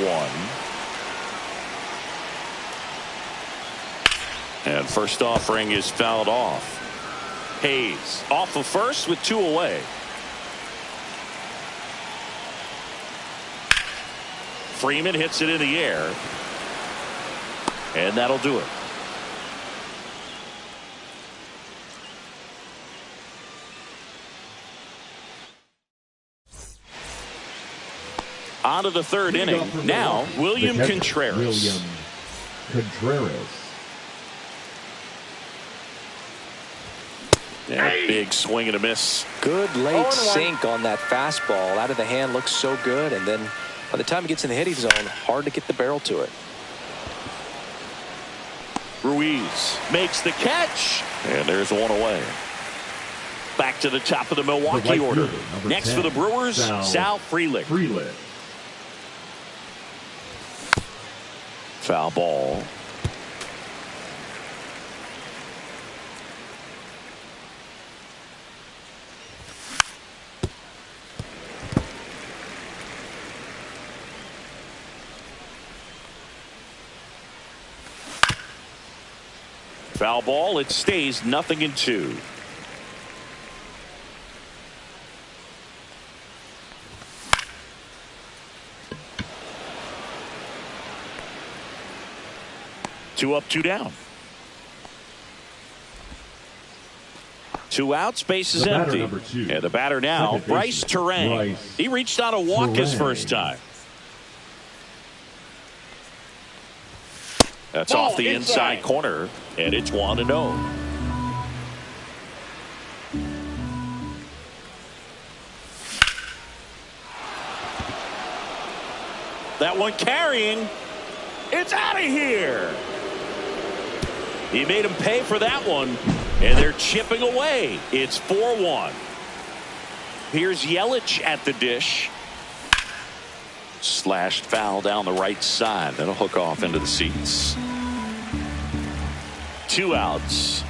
1. And first offering is fouled off. Hayes off of first with 2 away. Freeman hits it in the air. And that'll do it. On to the third inning. Now, William Contreras. William Contreras. Yeah, big swing and a miss. good late sink on that fastball. Out of the hand, looks so good, and then by the time it gets in the hitting zone, hard to get the barrel to it. Ruiz makes the catch, and there's one away. Back to the top of the Milwaukee order. Next 10, for the Brewers, Sal Frelick. Foul ball. Foul ball. It stays 0-2. Two up, two down. Two outs, base is empty. And the batter now, Bryce Terang. He reached on a walk his first time. That's off the inside corner, and it's 1-0. That one carrying. It's out of here. He made him pay for that one, and they're chipping away. It's 4-1. Here's Yelich at the dish. Slashed foul down the right side. That'll hook off into the seats. Two outs.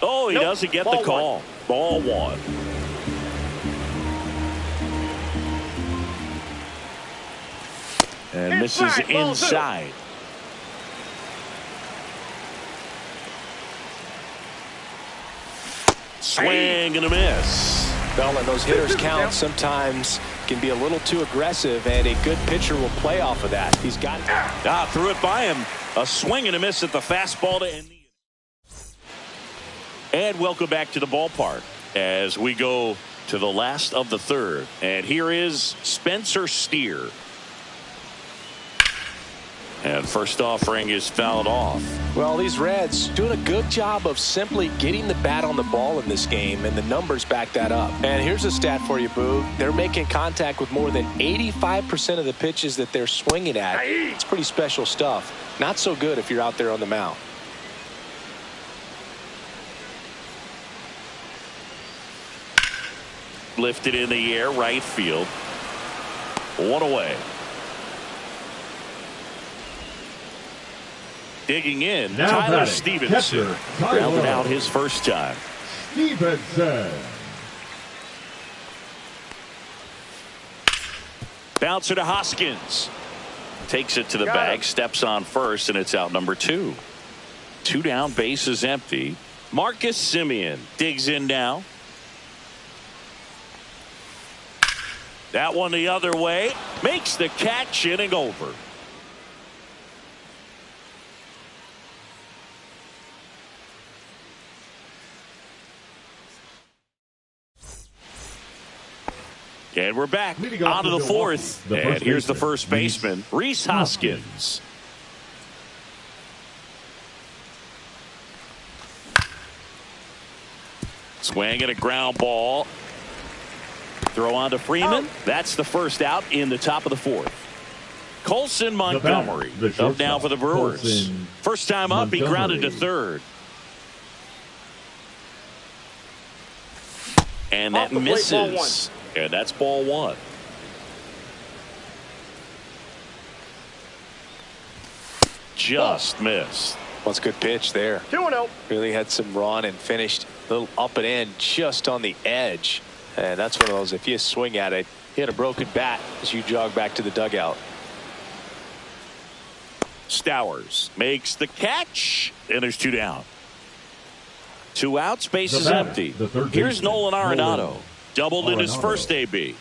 Oh, he doesn't get the call. Ball one. And misses inside. Swing and a miss. Well, and those hitters count sometimes can be a little too aggressive, and a good pitcher will play off of that. He's got it. Threw it by him. A swing and a miss at the fastball to end the. And welcome back to the ballpark as we go to the last of the third. And here is Spencer Steer. And first offering is fouled off. Well, these Reds doing a good job of simply getting the bat on the ball in this game, and the numbers back that up. And here's a stat for you, Boo. They're making contact with more than 85% of the pitches that they're swinging at. It's pretty special stuff. Not so good if you're out there on the mound. lifted in the air, right field. One away. Digging in, Now Tyler batting, Stevenson. catcher, Tyler Grounded out his first time. Stevenson. Bouncer to Hoskins. Takes it to the Got bag, him. steps on first, and it's out number 2. 2 down, base is empty. Marcus Semien digs in now. That one the other way. Makes the catch, inning over. And we're back on to the fourth. And here's the first baseman, Rhys Hoskins. Swing at a ground ball. Throw on to Freeman. That's the first out in the top of the fourth. Colson Montgomery up now for the Brewers. First time up, he grounded to third. And that misses. And that's ball 1. Just missed. Well, it's a good pitch there. 2-0. Really had some run and finished a little up and in just on the edge. And that's one of those, if you swing at it, you hit a broken bat as you jog back to the dugout. Stowers makes the catch, and there's 2 down. 2 outs, base is empty. Here's Nolan Arenado. Doubled in his first AB.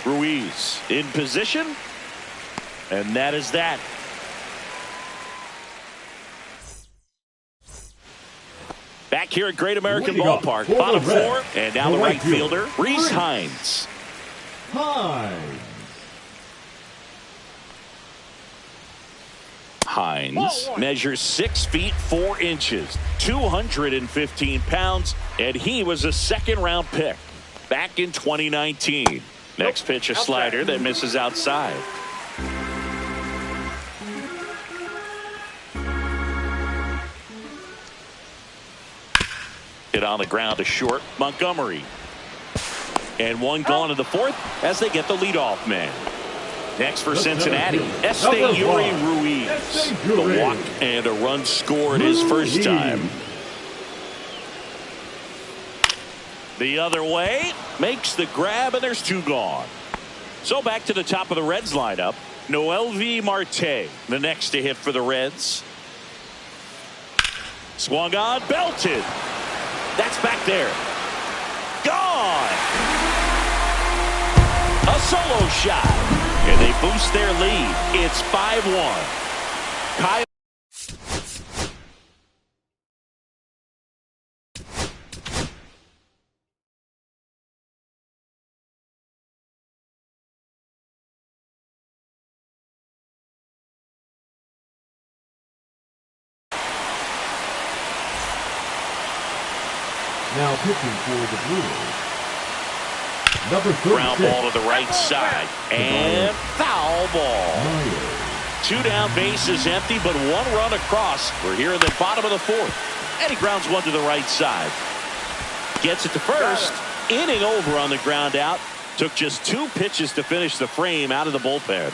Ruiz in position, and that is that. Back here at Great American Ballpark, bottom 4, and now the right fielder, Rhys Hines. Hines measures 6 feet 4 inches, 215 pounds, and he was a second-round pick back in 2019. Next pitch, a slider that misses outside. Hit on the ground to short, Montgomery. And one gone to the fourth as they get the leadoff man. Next for Cincinnati, Esteury Ruiz. The walk and a run scored his first time. The other way, makes the grab, and there's 2 gone. So back to the top of the Reds lineup. Noelvi Marte, the next to hit for the Reds. Swung on, belted. That's back there. Gone. A solo shot. And they boost their lead. It's 5-1. Kyle. Now pitching for the Brewers. Number 36. Ground ball to the right side. And foul ball. 2 down, base is empty, but 1 run across. We're here in the bottom of the 4th. And he grounds 1 to the right side. Gets it to first. Inning over on the ground out. Took just 2 pitches to finish the frame out of the bullpen.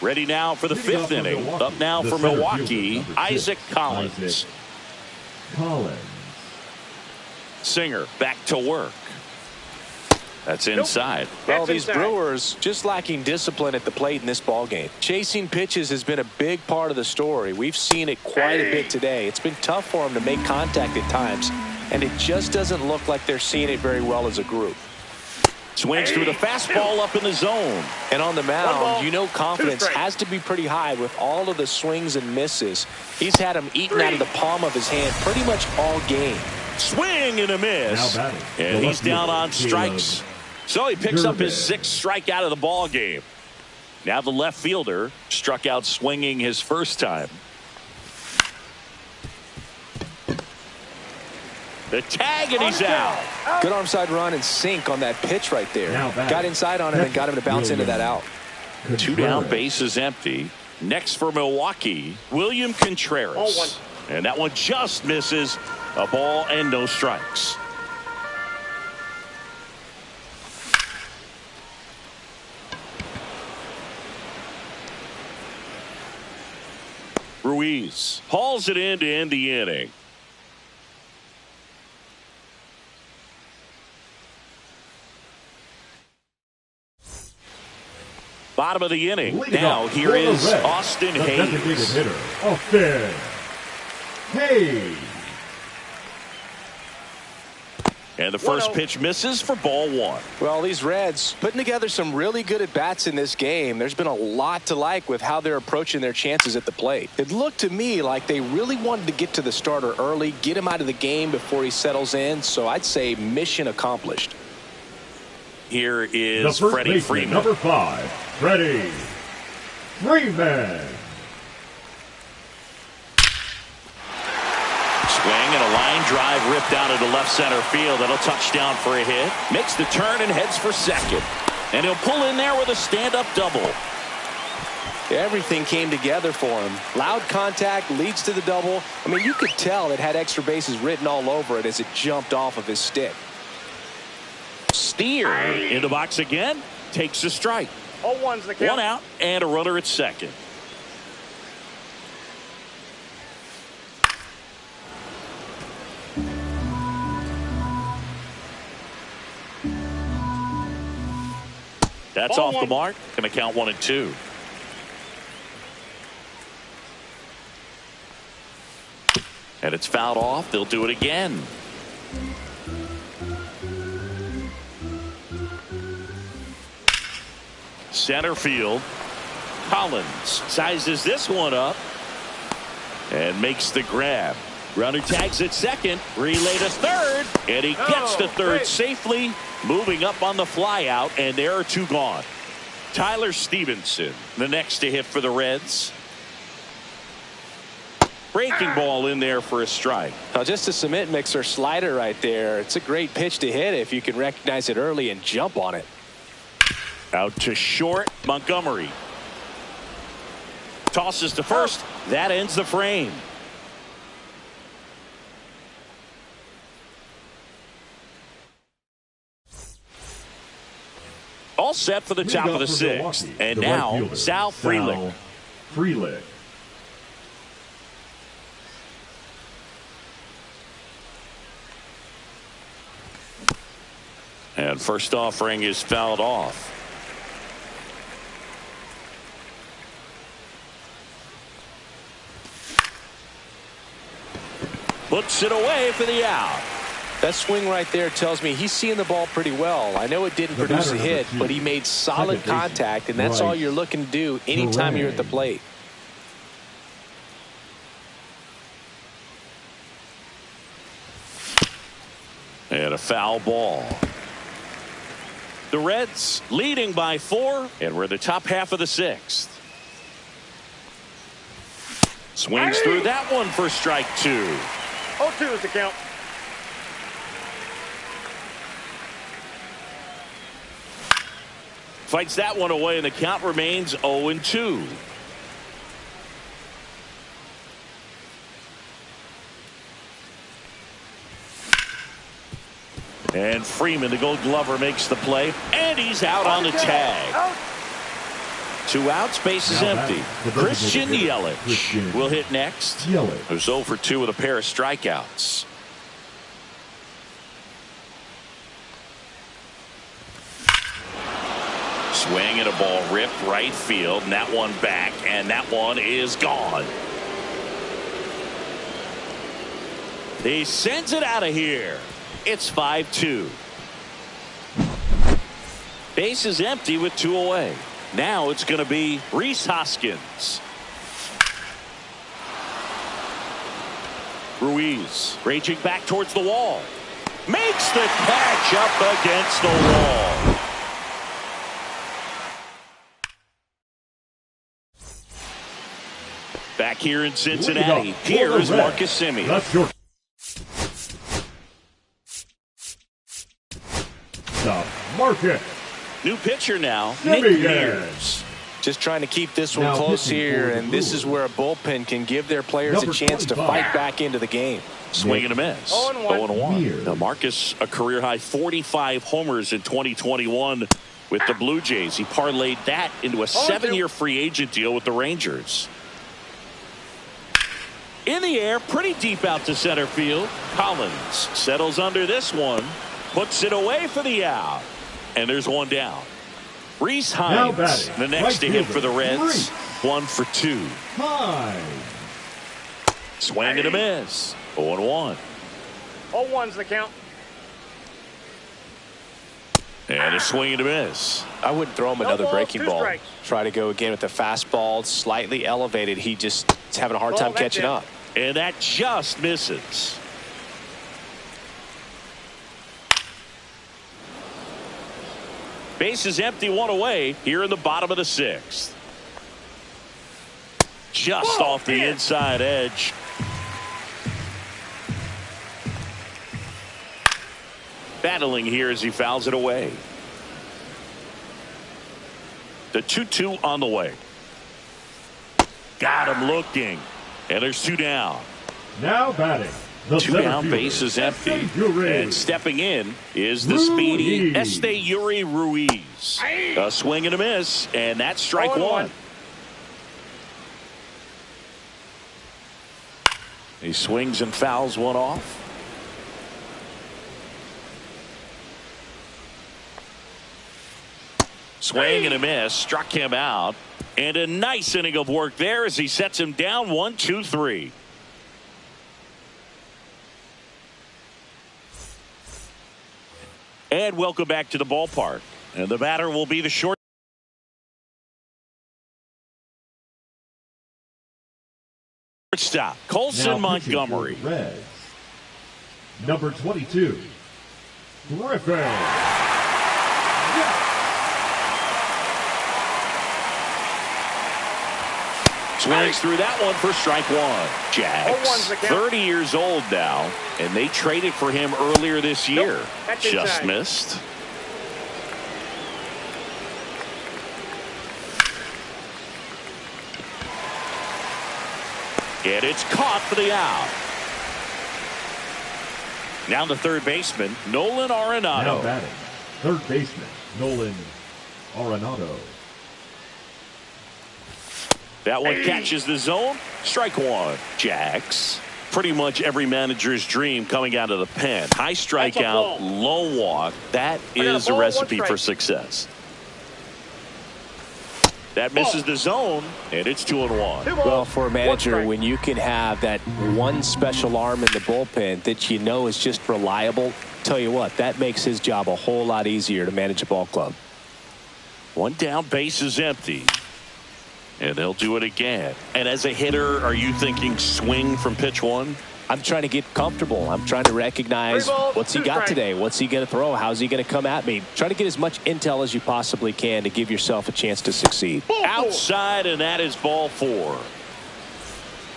Ready now for the 5th inning. Up now for Milwaukee, Isaac Collins. Singer back to work. That's inside. Well, these Brewers just lacking discipline at the plate in this ballgame. Chasing pitches has been a big part of the story. We've seen it quite a bit today. It's been tough for them to make contact at times, and it just doesn't look like they're seeing it very well as a group. Swings through the fastball up in the zone. And on the mound, you know confidence has to be pretty high with all of the swings and misses. He's had them eaten out of the palm of his hand pretty much all game. Swing and a miss. And he's down on strikes. So he picks up his 6th strikeout of the ball game. Now the left fielder struck out swinging his first time. The tag, and he's out. Good arm side run and sink on that pitch right there. Got inside on him and got him to bounce into that out. 2 down, base is empty. Next for Milwaukee, William Contreras. And that one just misses. A ball and no strikes. Ruiz hauls it in to end the inning. Bottom of the inning. Now here is Austin Hayes. Designated hitter, Austin Hayes. And the first pitch misses for ball one. Well, these Reds putting together some really good at-bats in this game. There's been a lot to like with how they're approaching their chances at the plate. It looked to me like they really wanted to get to the starter early, get him out of the game before he settles in. So I'd say mission accomplished. Here is Freddie Freeman. Number 5, Freddie Freeman. Swing and a line drive ripped out into left center field. That'll touch down for a hit. Makes the turn and heads for second. And he'll pull in there with a stand-up double. Everything came together for him. Loud contact leads to the double. I mean, you could tell it had extra bases written all over it as it jumped off of his stick. Steer in the box again. Takes a strike. 0-1's the count. One out and a runner at second. That's off the mark. Going to count 1 and 2. And it's fouled off. They'll do it again. Center field. Collins sizes this one up and makes the grab. Runner tags at second, relay to third, and he gets to third safely, moving up on the fly out, and there are 2 gone. Tyler Stevenson, the next to hit for the Reds. Breaking ball in there for a strike. Now just a cement mixer slider right there. It's a great pitch to hit if you can recognize it early and jump on it. Out to short, Montgomery. Tosses to first. That ends the frame. All set for the top of the 6th. And now, Sal Frelick. And first offering is fouled off. Puts it away for the out. That swing right there tells me he's seeing the ball pretty well. I know it didn't produce a hit, but he made solid contact, and that's all you're looking to do anytime you're at the plate. And a foul ball. The Reds leading by 4, and we're in the top half of the 6th. Swings through that one for strike 2. 0-2 is the count. Fights that one away, and the count remains 0-2. And Freeman, the Gold Glover, makes the play, and he's out on the tag. 2 outs, base is empty. Christian Yelich will hit next. Who's 0 for 2 with a pair of strikeouts. Swing and a ball ripped right field, and that one back, and that one is gone. He sends it out of here. It's 5-2. Base is empty with 2 away. Now it's going to be Rhys Hoskins. Ruiz raging back towards the wall. Makes the catch up against the wall. Back here in Cincinnati, here is Marcus Semien. That's your Marcus. New pitcher now, Nick Mears. Just trying to keep this one Now close pitching here, for the and this is where a bullpen can give their players Number a chance to 25. fight back into the game. Swing and a miss. 0-1. 0-1. Now Marcus, a career-high 45 homers in 2021 with the Blue Jays. He parlayed that into a 7-year free agent deal with the Rangers. In the air, pretty deep out to center field. Collins settles under this one, puts it away for the out, and there's one down. Reese Hines, the next to hit for the Reds. 1 for 2. Swing and a miss. 0-1. 0-1's the count. And a swing and a miss. I wouldn't throw him another balls, breaking 2 ball. strikes. Try to go again with the fastball, slightly elevated. He just is having a hard time that's catching it. up. And that just misses. Base is empty, 1 away here in the bottom of the 6th. Just off the inside edge. Battling here as he fouls it away. The 2-2 on the way. Got him looking. And there's 2 down. Now batting. The 2 down, base is empty. And stepping in is the speedy Esteury Ruiz. A swing and a miss, and that's strike 1. He swings and fouls one off. Swing and a miss, struck him out. And a nice inning of work there as he sets him down 1-2-3. And welcome back to the ballpark. And the batter will be the shortstop. Colson Montgomery. Reds. Number 22. Griffin. Swings through that one for strike 1. Jags, 30 years old now, and they traded for him earlier this year. Just missed. And it's caught for the out. Now the third baseman, Nolan Arenado. Now batting. Third baseman, Nolan Arenado. That one catches the zone. Strike 1. Jags. Pretty much every manager's dream coming out of the pen. High strikeout, low walk. That is a recipe for success. That misses the zone, and it's 2-1. Well, for a manager, when you can have that one special arm in the bullpen that you know is just reliable, tell you what, that makes his job a whole lot easier to manage a ball club. 1 down, base is empty. And they'll do it again. And as a hitter, are you thinking swing from pitch 1? I'm trying to get comfortable. I'm trying to recognize what's he got today. What's he going to throw? How's he going to come at me? Try to get as much intel as you possibly can to give yourself a chance to succeed. Outside, and that is ball 4.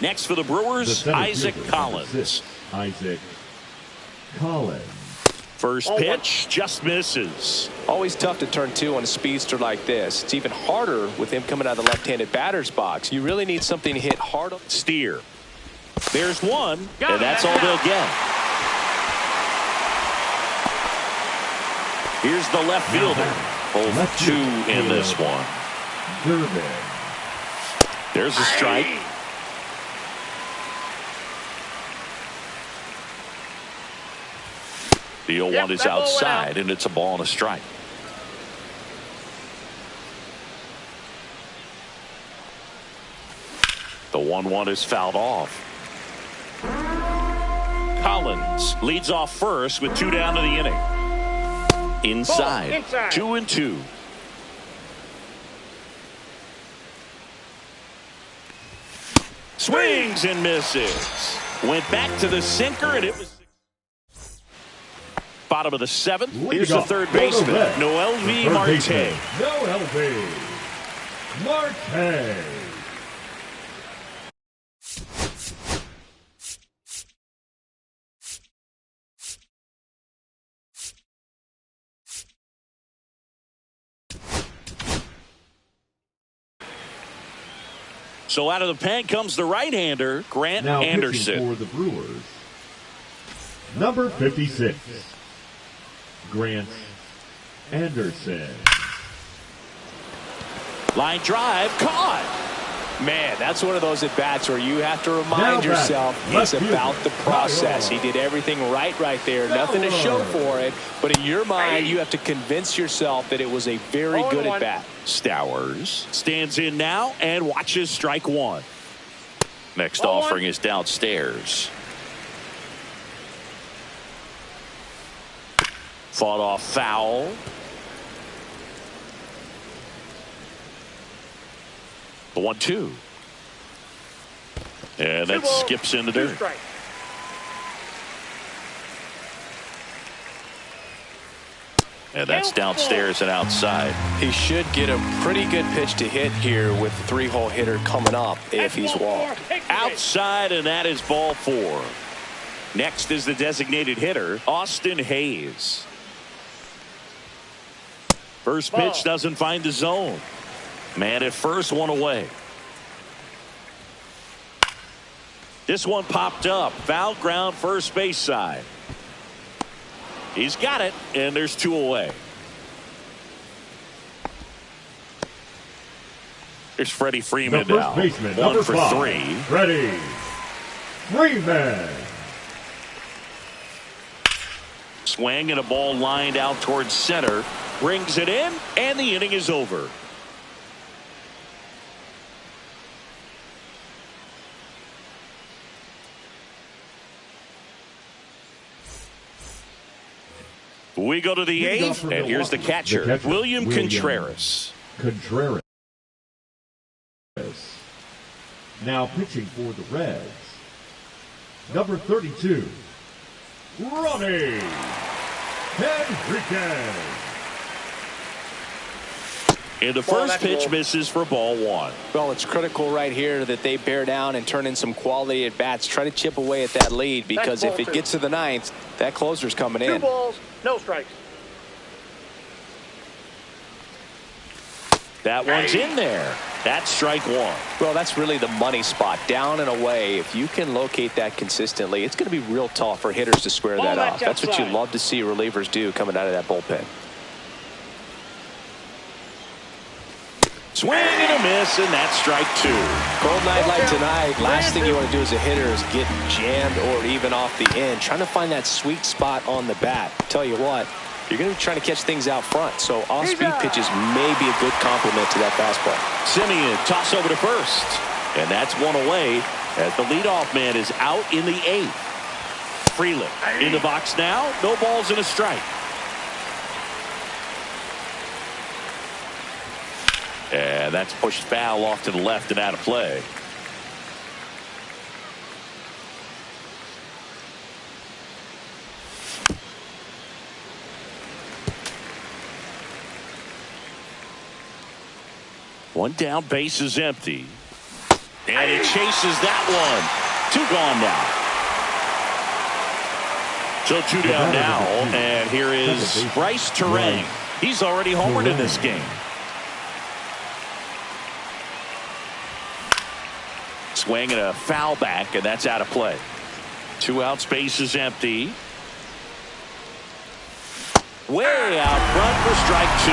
Next for the Brewers, Isaac Collins. Isaac Collins. First pitch just misses. Always tough to turn 2 on a speedster like this. It's even harder with him coming out of the left-handed batter's box. You really need something to hit hard on. Steer. There's 1, and that's all they'll get. Here's the left fielder. 0-2 in this one. There's a strike. The 0-1 is outside, and it's a ball and a strike. The 1-1 is fouled off. Collins leads off first with 2 down to the inning. Inside. 2-2. Swings and misses. Went back to the sinker, and it was bottom of the 7th. Here's the third baseman, Noelvi Marte. Noelvi Marte. So out of the pen comes the right-hander, Grant Now Anderson. pitching for the Brewers, number 56, Grant Anderson. Line drive, caught. Man, that's one of those at-bats where you have to remind Now yourself back, it's left about fielder, the process. He did everything right there. Nothing to show for it. But in your mind, you have to convince yourself that it was a very good at-bat. Stowers stands in now and watches strike one. Next offering is downstairs. Fought off foul. The 1-2. And that skips in the dirt. And that's downstairs and outside. He should get a pretty good pitch to hit here with the three-hole hitter coming up if he's walked. Outside, and that is ball 4. Next is the designated hitter, Austin Hayes. First pitch doesn't find the zone. Man at first, one away. This one popped up. Foul ground, first base side. He's got it, and there's 2 away. There's Freddie Freeman The now. first baseman, 1 number for 5, 3. Freddie Freeman. Swing and a ball lined out towards center. Brings it in, and the inning is over. We go to the 8th, and here's the catcher, William Contreras. Now pitching for the Reds, number 32, Ronnie Henriquez. And the first pitch misses for ball 1. Well, it's critical right here that they bear down and turn in some quality at-bats. Try to chip away at that lead, because if it gets to the 9th, that closer's coming in. 2 balls, no strikes. That one's in there. That's strike 1. Well, that's really the money spot, down and away. If you can locate that consistently, it's going to be real tough for hitters to square that off. That's what you love to see relievers do coming out of that bullpen. Swing and a miss, and that's strike 2. Cold night like tonight, last thing you want to do as a hitter is get jammed or even off the end. Trying to find that sweet spot on the bat. Tell you what, you're going to be trying to catch things out front, so off-speed pitches may be a good complement to that fastball. Simeon, toss over to first, and that's 1 away as the leadoff man is out in the 8th. Freeland in the box now, no balls and a strike. And that's pushed foul off to the left and out of play. One down, base is empty. And it chases that one. 2 gone now. So 2 down now, and here is Bryce Terang. He's already homered in this game. Swing and a foul back, and that's out of play. 2 outs, base is empty. Way out front for strike 2.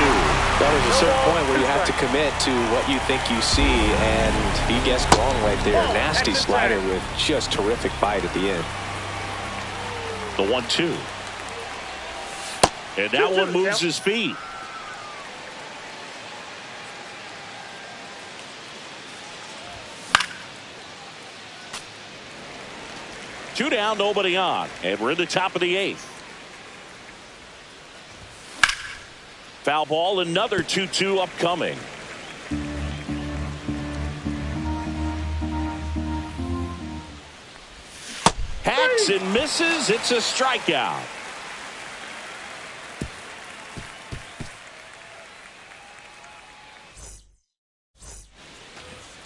There's a certain point where you have to commit to what you think you see, and he guessed wrong right there. Nasty slider with just terrific bite at the end. The 1-2. And that one moves his feet. Two down, nobody on, and we're in the top of the 8th. Foul ball, another 2-2 upcoming. Hacks and misses. It's a strikeout.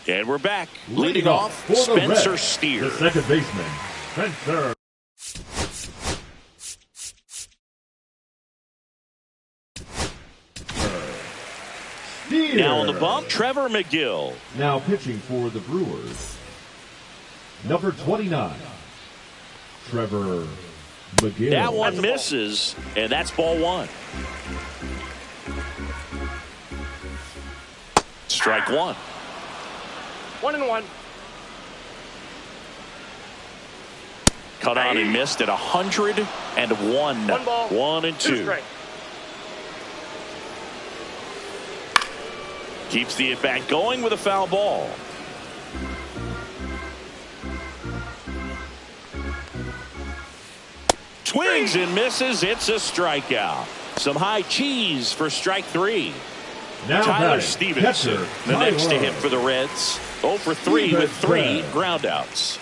And we're back. Leading off, Spencer Steer. The second baseman, Spencer. Now on the bump, Trevor McGill. Now pitching for the Brewers, number 29, Trevor McGill. That one misses, and that's ball one. Strike one. 1-1. Cut on and missed at 101. 1 ball. 1-2. 2 strike. Keeps the at-bat going with a foul ball. Swings and misses. It's a strikeout. Some high cheese for strike three. Now Tyler batting, Stevenson, catcher, the next to Tyler. hit for the Reds. 0 for 3 with 3 groundouts.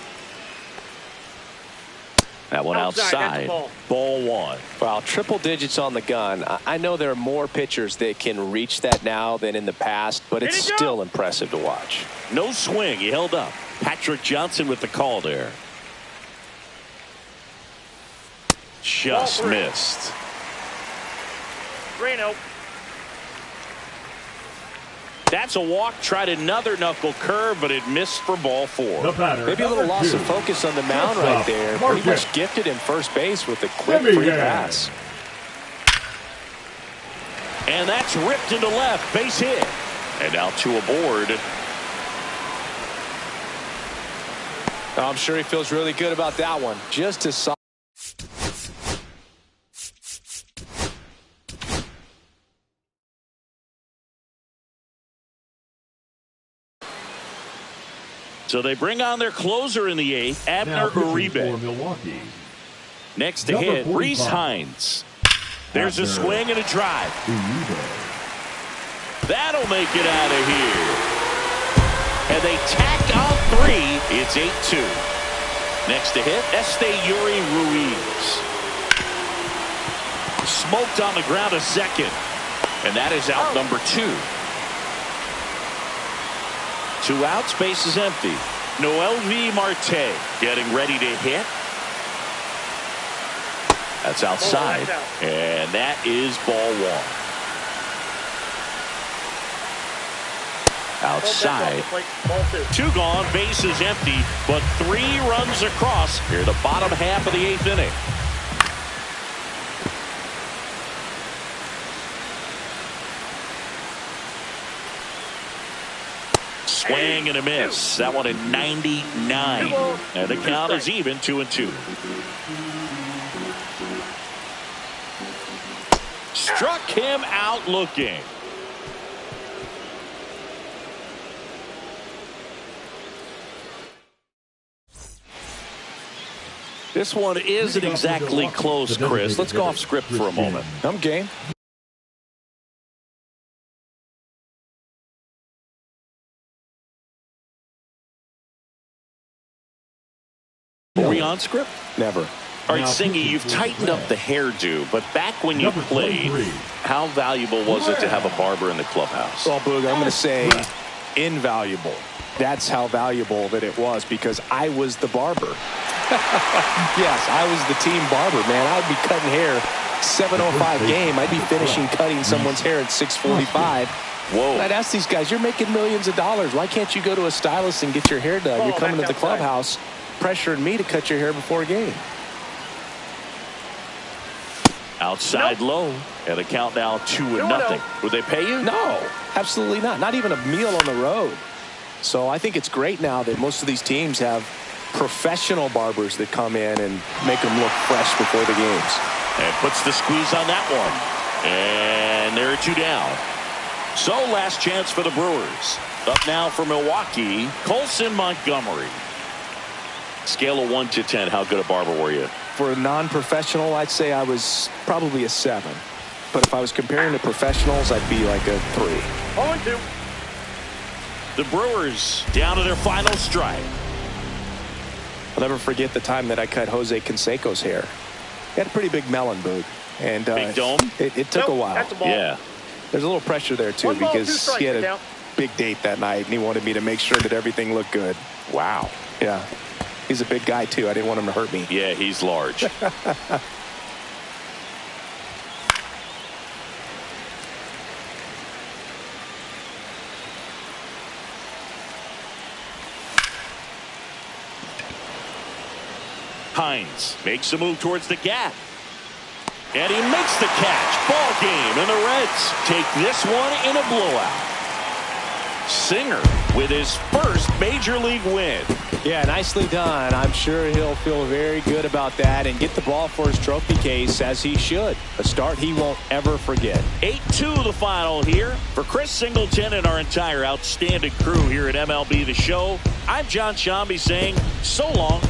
That one outside. Ball one. Wow, triple digits on the gun. I know there are more pitchers that can reach that now than in the past, but it's still impressive to watch. No swing. He held up. Patrick Johnson with the call there. Just missed. 3-0. That's a walk. Tried another knuckle curve, but it missed for ball four. The batter, Maybe a little number loss 2, of focus on the mound right there. Marcus. Pretty much gifted him first base with a quick Jimmy free Gang. pass. And that's ripped into left. Base hit. And now 2 aboard. I'm sure he feels really good about that one. Just as solid. So they bring on their closer in the 8th, Now Abner pitching for Uribe. Milwaukee, Next to number hit, 45. Reese Hines. There's a Abner swing and a drive. Uribe. That'll make it out of here. And they tack on 3. It's 8-2. Next to hit, Yuri Ruiz. Smoked on the ground a second. And that is out number 2. 2 outs, base is empty. Noel V. Marte getting ready to hit. That's outside. And that is ball one. Outside. Ball 2. 2 gone, base is empty, but 3 runs across here the bottom half of the 8th inning. Swing and a miss. That one at 99. And the count is even, 2-2. Struck him out looking. This one isn't exactly close, Chris. Let's go off script for a moment. I'm game. Were we on script? Never. All right, Singy, you've tightened up the hairdo, but back when you Number played, 23. how valuable was it to have a barber in the clubhouse? Well, Boog, I'm going to say invaluable. That's how valuable that it was because I was the barber. Yes, I was the team barber, man. I'd be cutting hair 7:05 game. I'd be finishing cutting someone's hair at 6:45. Whoa. I'd ask these guys, you're making millions of dollars. Why can't you go to a stylist and get your hair done? You're coming to the clubhouse pressuring me to cut your hair before a game. Outside low, and the count now 2-0. Would they pay you? No, absolutely not. Not even a meal on the road. So I think it's great now that most of these teams have professional barbers that come in and make them look fresh before the games. And puts the squeeze on that one. And there are 2 down. So last chance for the Brewers. Up now for Milwaukee, Colson Montgomery. Scale of 1 to 10, how good a barber were you? For a non-professional, I'd say I was probably a 7. But if I was comparing to professionals, I'd be like a 3. 0-2. The Brewers down to their final strike. I'll never forget the time that I cut Jose Canseco's hair. He had a pretty big melon, Boog. And Big dome? It took a while. That's a ball. Yeah. There's a little pressure there, too, 1 ball, 2 because strikes, he had a count. big date that night, and he wanted me to make sure that everything looked good. Wow. Yeah. He's a big guy, too. I didn't want him to hurt me. Yeah, he's large. Hines makes a move towards the gap. And he makes the catch. Ball game, and the Reds take this one in a blowout. Singer with his first major league win. Yeah, nicely done. I'm sure he'll feel very good about that and get the ball for his trophy case, as he should. A start he won't ever forget. 8-2 the final here. For Chris Singleton and our entire outstanding crew here at MLB The Show, I'm John Shambi saying so long